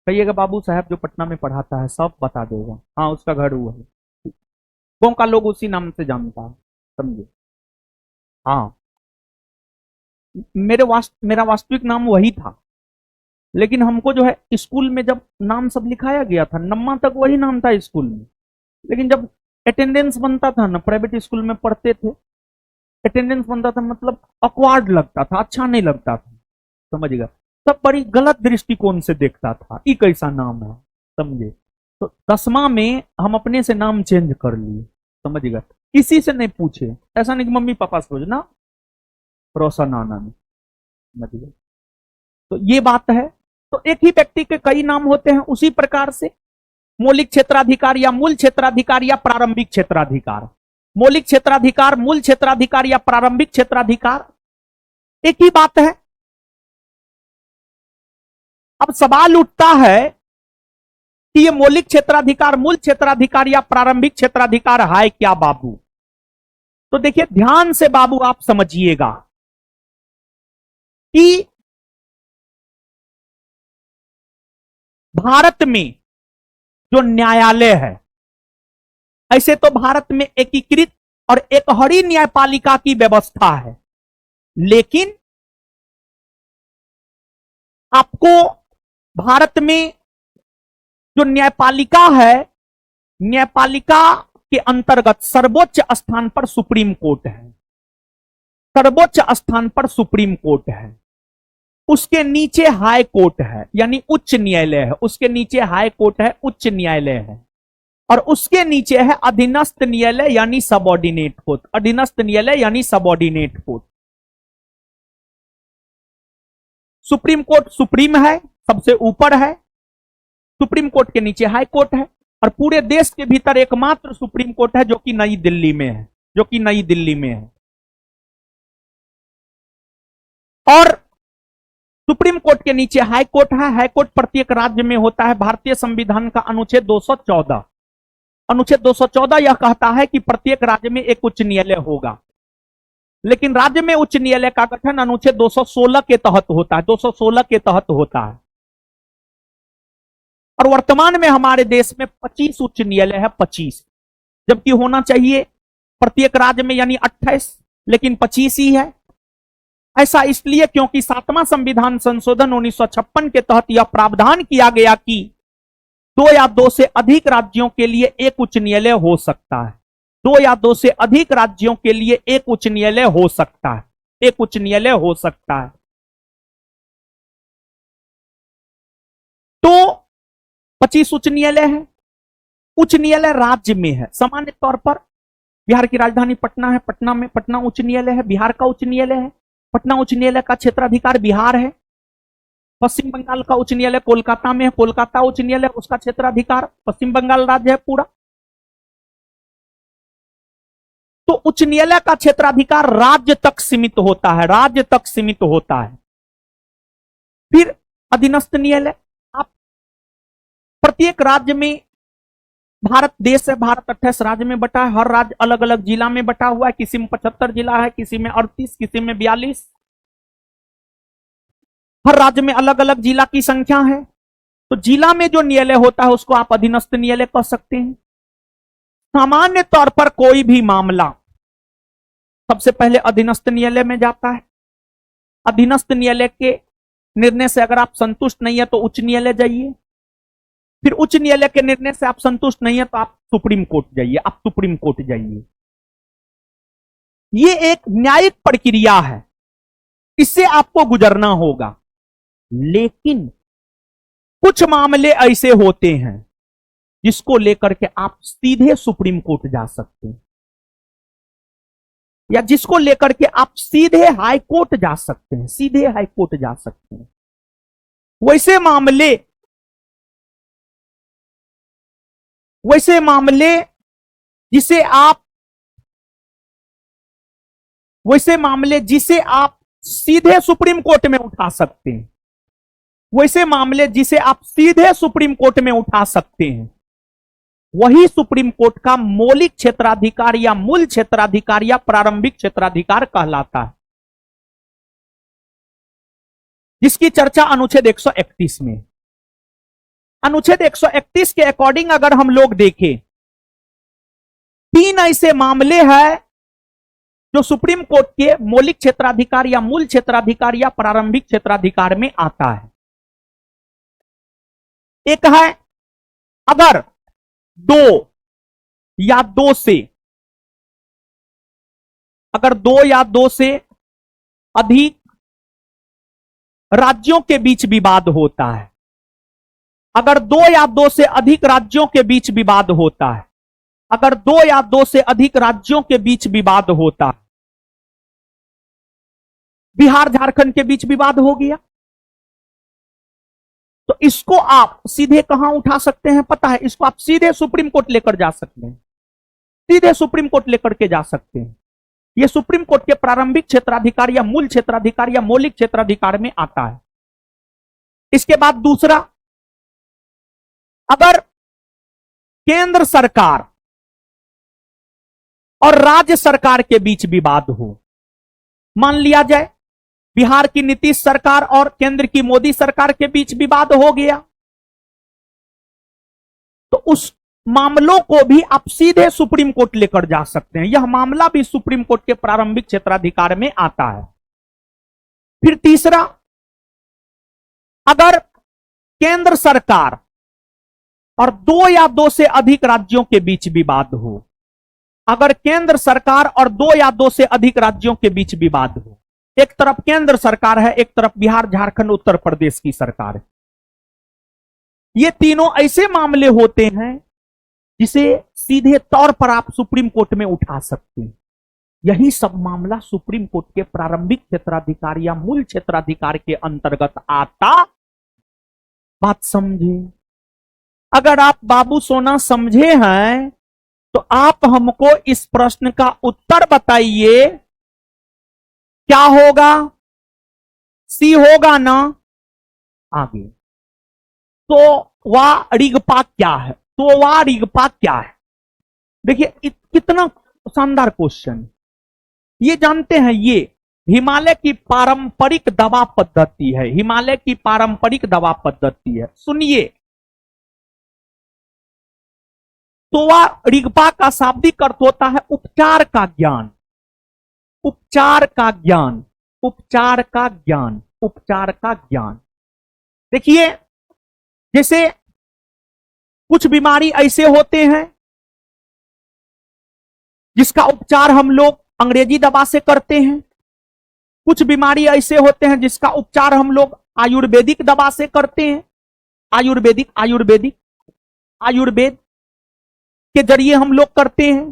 कहिएगा बाबू साहब जो पटना में पढ़ाता है, सब बता देगा, हाँ उसका घर हुआ है। गांव का लोग उसी नाम से जानता है, समझे। हाँ, मेरा वास्तविक नाम वही था, लेकिन हमको जो है स्कूल में जब नाम सब लिखाया गया था, नम्मा तक वही नाम था स्कूल में, लेकिन जब अटेंडेंस बनता था ना, प्राइवेट स्कूल में पढ़ते थे, अटेंडेंस बनता था मतलब ऑकवर्ड लगता था, अच्छा नहीं लगता था, समझिएगा। सब बड़ी गलत दृष्टिकोण से देखता था, ये कैसा नाम है, समझे। तो 10वां में हम अपने से नाम चेंज कर लिए, समझिएगा। किसी से नहीं पूछे, ऐसा नहीं कि मम्मी पापा से पूछना, रोशन आनंद, समझिए। तो ये बात है। तो एक ही व्यक्ति के कई नाम होते हैं। उसी प्रकार से मौलिक क्षेत्राधिकार या मूल क्षेत्राधिकार या प्रारंभिक क्षेत्राधिकार, मौलिक क्षेत्राधिकार, मूल क्षेत्राधिकार या प्रारंभिक क्षेत्राधिकार एक ही बात है। अब सवाल उठता है कि ये मौलिक क्षेत्राधिकार, मूल क्षेत्राधिकार या प्रारंभिक क्षेत्राधिकार है क्या बाबू? तो देखिए ध्यान से बाबू आप समझिएगा कि भारत में जो न्यायालय है, ऐसे तो भारत में एकीकृत और एकहरी न्यायपालिका की व्यवस्था है, लेकिन आपको भारत में जो न्यायपालिका है, न्यायपालिका के अंतर्गत सर्वोच्च स्थान पर सुप्रीम कोर्ट है, सर्वोच्च स्थान पर सुप्रीम कोर्ट है, उसके नीचे हाई कोर्ट है यानी उच्च न्यायालय है, उसके नीचे हाई कोर्ट है, उच्च न्यायालय है, और उसके नीचे है अधीनस्थ न्यायालय यानी सबऑर्डिनेट कोर्ट, अधीनस्थ न्यायालय यानी subordinate court. Supreme court supreme है, सबसे ऊपर है, सुप्रीम कोर्ट के नीचे हाई कोर्ट है, और पूरे देश के भीतर एकमात्र सुप्रीम कोर्ट है जो कि नई दिल्ली में है, जो कि नई दिल्ली में है। और सुप्रीम कोर्ट के नीचे हाई कोर्ट है, हाई कोर्ट प्रत्येक राज्य में होता है। भारतीय संविधान का अनुच्छेद 214, अनुच्छेद 214 यह कहता है कि प्रत्येक राज्य में एक उच्च न्यायालय होगा, लेकिन राज्य में उच्च न्यायालय का गठन अनुच्छेद 216 के तहत होता है, 216 के तहत होता है। और वर्तमान में हमारे देश में 25 उच्च न्यायालय है, 25, जबकि होना चाहिए प्रत्येक राज्य में यानी 28, लेकिन 25 ही है। ऐसा इसलिए क्योंकि 7वां संविधान संशोधन 1956 के तहत यह प्रावधान किया गया कि 2 या 2 से अधिक राज्यों के लिए एक उच्च न्यायालय हो सकता है, 2 या 2 से अधिक राज्यों के लिए एक उच्च न्यायालय हो सकता है, एक उच्च न्यायालय हो सकता है। तो 25 उच्च न्यायालय है। उच्च न्यायालय राज्य में है, सामान्य तौर पर बिहार की राजधानी पटना है, पटना में पटना उच्च न्यायालय है, बिहार का उच्च न्यायालय है, पटना उच्च न्यायालय का क्षेत्राधिकार बिहार है। पश्चिम बंगाल का उच्च न्यायालय कोलकाता में है, कोलकाता उच्च न्यायालय उसका क्षेत्राधिकार पश्चिम बंगाल राज्य है पूरा। तो उच्च न्यायालय का क्षेत्राधिकार राज्य तक सीमित होता है, राज्य तक सीमित होता है। फिर अधीनस्थ न्यायालय, आप प्रत्येक राज्य में, भारत देश है, भारत 28 राज्य में बटा है, हर राज्य अलग अलग जिला में बटा हुआ है, किसी में 75 जिला है, किसी में 38, किसी में 42, हर राज्य में अलग अलग जिला की संख्या है। तो जिला में जो न्यायालय होता है उसको आप अधीनस्थ न्यायालय कह सकते हैं। सामान्य तौर पर कोई भी मामला सबसे पहले अधीनस्थ न्यायालय में जाता है। अधीनस्थ न्यायालय के निर्णय से अगर आप संतुष्ट नहीं है तो उच्च न्यायालय जाइए, फिर उच्च न्यायालय के निर्णय से आप संतुष्ट नहीं है तो आप सुप्रीम कोर्ट जाइए, आप सुप्रीम कोर्ट जाइए। ये एक न्यायिक प्रक्रिया है, इससे आपको गुजरना होगा। लेकिन कुछ मामले ऐसे होते हैं जिसको लेकर के आप सीधे सुप्रीम कोर्ट जा सकते हैं, या जिसको लेकर के आप सीधे हाई कोर्ट जा सकते हैं, सीधे हाई कोर्ट जा सकते हैं। वैसे मामले जिसे आप सीधे सुप्रीम कोर्ट में उठा सकते हैं, वैसे मामले जिसे आप सीधे सुप्रीम कोर्ट में उठा सकते हैं, वही सुप्रीम कोर्ट का मौलिक क्षेत्राधिकार या मूल क्षेत्राधिकार या प्रारंभिक क्षेत्राधिकार कहलाता है, जिसकी चर्चा अनुच्छेद 131 में। अनुच्छेद 131 के अकॉर्डिंग अगर हम लोग देखें, 3 ऐसे मामले हैं जो सुप्रीम कोर्ट के मौलिक क्षेत्राधिकार या मूल क्षेत्राधिकार या प्रारंभिक क्षेत्राधिकार में आता है। एक है अगर 2 या 2 से अधिक राज्यों के बीच विवाद होता है, अगर 2 या 2 से अधिक राज्यों के बीच विवाद होता है, अगर 2 या 2 से अधिक राज्यों के बीच विवाद होता है, बिहार झारखंड के बीच विवाद हो गया, तो इसको आप सीधे कहां उठा सकते हैं पता है? इसको आप सीधे सुप्रीम कोर्ट लेकर जा सकते हैं, सीधे सुप्रीम कोर्ट लेकर के जा सकते हैं। यह सुप्रीम कोर्ट के प्रारंभिक क्षेत्राधिकार या मूल क्षेत्राधिकार या मौलिक क्षेत्राधिकार में आता है। इसके बाद दूसरा, अगर केंद्र सरकार और राज्य सरकार के बीच विवाद हो, मान लिया जाए बिहार की नीतीश सरकार और केंद्र की मोदी सरकार के बीच विवाद हो गया, तो उस मामलों को भी आप सीधे सुप्रीम कोर्ट लेकर जा सकते हैं। यह मामला भी सुप्रीम कोर्ट के प्रारंभिक क्षेत्राधिकार में आता है। फिर तीसरा, अगर केंद्र सरकार और 2 या 2 से अधिक राज्यों के बीच विवाद हो, अगर केंद्र सरकार और 2 या 2 से अधिक राज्यों के बीच विवाद हो, एक तरफ केंद्र सरकार है, एक तरफ बिहार झारखंड उत्तर प्रदेश की सरकार है, ये तीनों ऐसे मामले होते हैं जिसे सीधे तौर पर आप सुप्रीम कोर्ट में उठा सकते हैं। यही सब मामला सुप्रीम कोर्ट के प्रारंभिक क्षेत्राधिकार या मूल क्षेत्राधिकार के अंतर्गत आता। बात समझे? अगर आप बाबू सोना समझे हैं तो आप हमको इस प्रश्न का उत्तर बताइए, क्या होगा? सी होगा ना? आगे तो वा रिगपा क्या है? तो वा रिगपा क्या है? देखिए कितना शानदार क्वेश्चन। ये जानते हैं, ये हिमालय की पारंपरिक दवा पद्धति है, हिमालय की पारंपरिक दवा पद्धति है। सुनिए, तो वा रिगपा का शाब्दिक अर्थ होता है उपचार का ज्ञान, उपचार का ज्ञान, उपचार का ज्ञान, उपचार का ज्ञान। देखिए, जैसे कुछ बीमारी ऐसे होते हैं जिसका उपचार हम लोग अंग्रेजी दवा से करते हैं, कुछ बीमारी ऐसे होते हैं जिसका उपचार हम लोग आयुर्वेदिक दवा से करते हैं। आयुर्वेद के जरिए हम लोग करते हैं।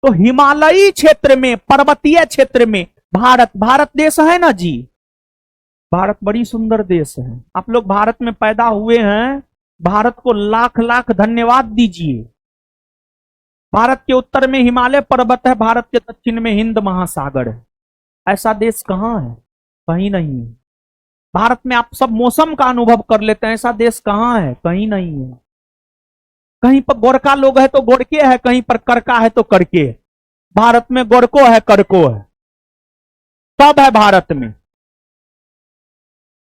तो हिमालयी क्षेत्र में, पर्वतीय क्षेत्र में भारत देश है ना जी, भारत बड़ी सुंदर देश है। आप लोग भारत में पैदा हुए हैं, भारत को लाख लाख धन्यवाद दीजिए। भारत के उत्तर में हिमालय पर्वत है, भारत के दक्षिण में हिंद महासागर है। ऐसा देश कहां है? कहीं नहीं है। भारत में आप सब मौसम का अनुभव कर लेते हैं, ऐसा देश कहां है? कहीं नहीं है। कहीं पर गोरखा लोग है तो गोरके है, कहीं पर करका है तो करके। भारत में गोरको है, करको है, सब है भारत में।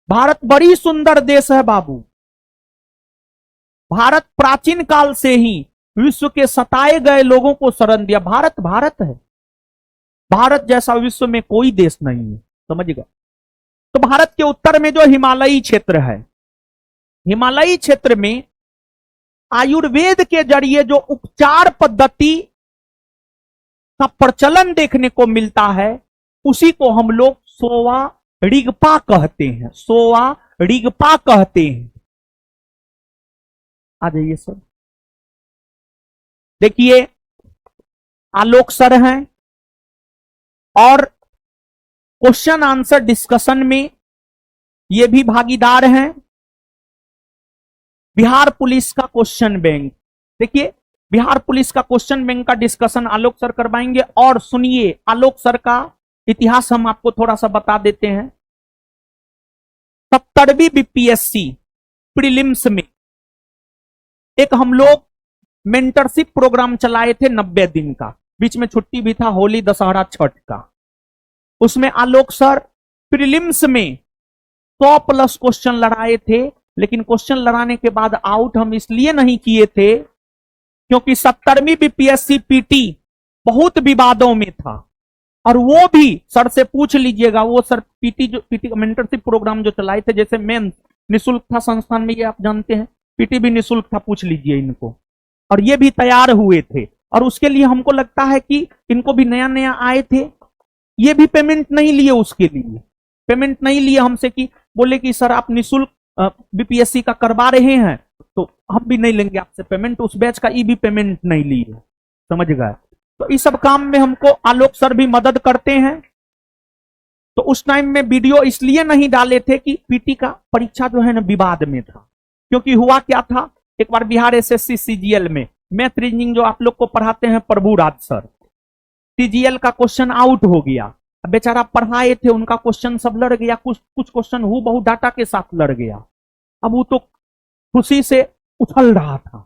भारत बड़ी सुंदर देश है बाबू। भारत प्राचीन काल से ही विश्व के सताए गए लोगों को शरण दिया। भारत है। भारत जैसा विश्व में कोई देश नहीं है, समझिएगा। तो भारत के उत्तर में जो हिमालयी क्षेत्र है, हिमालयी क्षेत्र में आयुर्वेद के जरिए जो उपचार पद्धति का प्रचलन देखने को मिलता है, उसी को हम लोग सोवा रिगपा कहते हैं। सोवा रिगपा कहते हैं। आ जाइए सर। देखिए आलोक सर हैं और क्वेश्चन आंसर डिस्कशन में ये भी भागीदार हैं। बिहार पुलिस का क्वेश्चन बैंक, देखिए बिहार पुलिस का क्वेश्चन बैंक का डिस्कशन आलोक सर करवाएंगे। और सुनिए आलोक सर का इतिहास हम आपको थोड़ा सा बता देते हैं। 70वीं बीपीएससी प्रीलिम्स में एक हम लोग मेंटरशिप प्रोग्राम चलाए थे 90 दिन का, बीच में छुट्टी भी था, होली दशहरा छठ का। उसमें आलोक सर प्रीलिम्स में 100+ क्वेश्चन लड़ाए थे, लेकिन क्वेश्चन लड़ाने के बाद आउट हम इसलिए नहीं किए थे क्योंकि 70वीं बीपीएससी पीटी बहुत विवादों में था। और वो भी सर से पूछ लीजिएगा, वो सर पीटी मेंटरशिप प्रोग्राम जो चलाए थे, जैसे मेंस निःशुल्क था संस्थान में, ये आप जानते हैं, पीटी भी निःशुल्क था, पूछ लीजिए इनको। और ये भी तैयार हुए थे, और उसके लिए हमको लगता है कि इनको भी नया नया आए थे, ये भी पेमेंट नहीं लिए, उसके लिए पेमेंट नहीं लिए हमसे, कि बोले कि सर आप निःशुल्क बीपीएससी का करवा रहे हैं तो हम भी नहीं लेंगे आपसे पेमेंट। उस बैच का ई भी पेमेंट नहीं लिए, समझ गए। तो इस सब काम में हमको आलोक सर भी मदद करते हैं। तो उस टाइम में वीडियो इसलिए नहीं डाले थे कि पीटी का परीक्षा जो है ना विवाद में था। क्योंकि हुआ क्या था, एक बार बिहार एसएससी सीजीएल में मैथ रीजनिंग जो आप लोग को पढ़ाते हैं प्रभुराज सर, सीजीएल का क्वेश्चन आउट हो गया। बेचारा पढ़ाए थे, उनका क्वेश्चन सब लड़ गया, कुछ क्वेश्चन हु बहु डाटा के साथ लड़ गया। अब वो तो खुशी से उछल रहा था,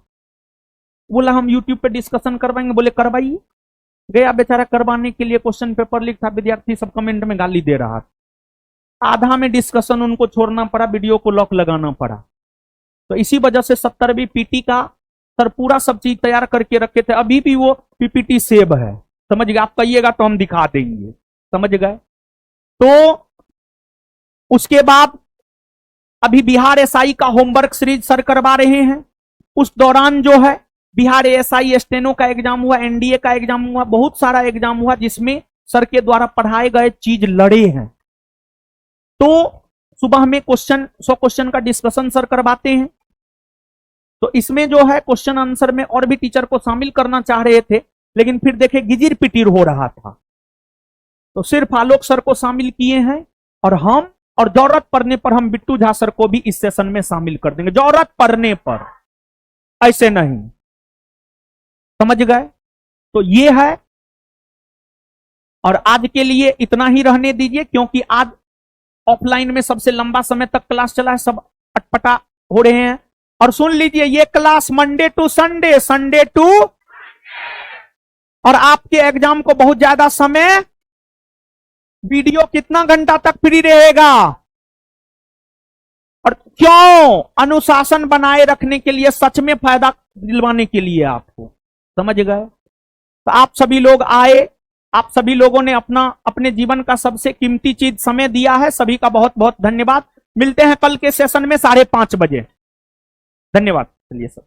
बोला हम यूट्यूब पे डिस्कशन करवाएंगे, बोले करवाइए। गया बेचारा करवाने के लिए, क्वेश्चन पेपर लीक था, विद्यार्थी सब कमेंट में गाली दे रहा था। आधा में डिस्कशन उनको छोड़ना पड़ा, वीडियो को लॉक लगाना पड़ा। तो इसी वजह से 70वीं पीटी का सर पूरा सब चीज तैयार करके रखे थे। अभी भी वो पीपीटी सेव है, समझ गए, आप कहिएगा तो हम दिखा देंगे, समझ गए। तो उसके बाद अभी बिहार एसआई का होमवर्क सीरीज सर करवा रहे हैं। उस दौरान जो है बिहार एसआई स्टेनो का एग्जाम हुआ, एनडीए का एग्जाम हुआ, बहुत सारा एग्जाम हुआ जिसमें सर के द्वारा पढ़ाए गए चीज लड़े हैं। तो सुबह में 100 क्वेश्चन का डिस्कशन सर करवाते हैं। तो इसमें जो है क्वेश्चन आंसर में और भी टीचर को शामिल करना चाह रहे थे, लेकिन फिर देखे गिजिर पिटीर हो रहा था, तो सिर्फ आलोक सर को शामिल किए हैं। और जरूरत पड़ने पर हम बिट्टू झा सर को भी इस सेशन में शामिल कर देंगे, जरूरत पड़ने पर, ऐसे नहीं, समझ गए। तो ये है, और आज के लिए इतना ही रहने दीजिए, क्योंकि आज ऑफलाइन में सबसे लंबा समय तक क्लास चला है, सब अटपटा हो रहे हैं। और सुन लीजिए, ये class Monday to Sunday, Sunday to, और आपके एग्जाम को बहुत ज्यादा समय, वीडियो कितना घंटा तक फ्री रहेगा, और क्यों, अनुशासन बनाए रखने के लिए, सच में फायदा दिलवाने के लिए आपको, समझ गए। तो आप सभी लोग आए, आप सभी लोगों ने अपने जीवन का सबसे कीमती चीज समय दिया है, सभी का बहुत बहुत धन्यवाद। मिलते हैं कल के सेशन में 5:30 बजे। धन्यवाद। चलिए सर।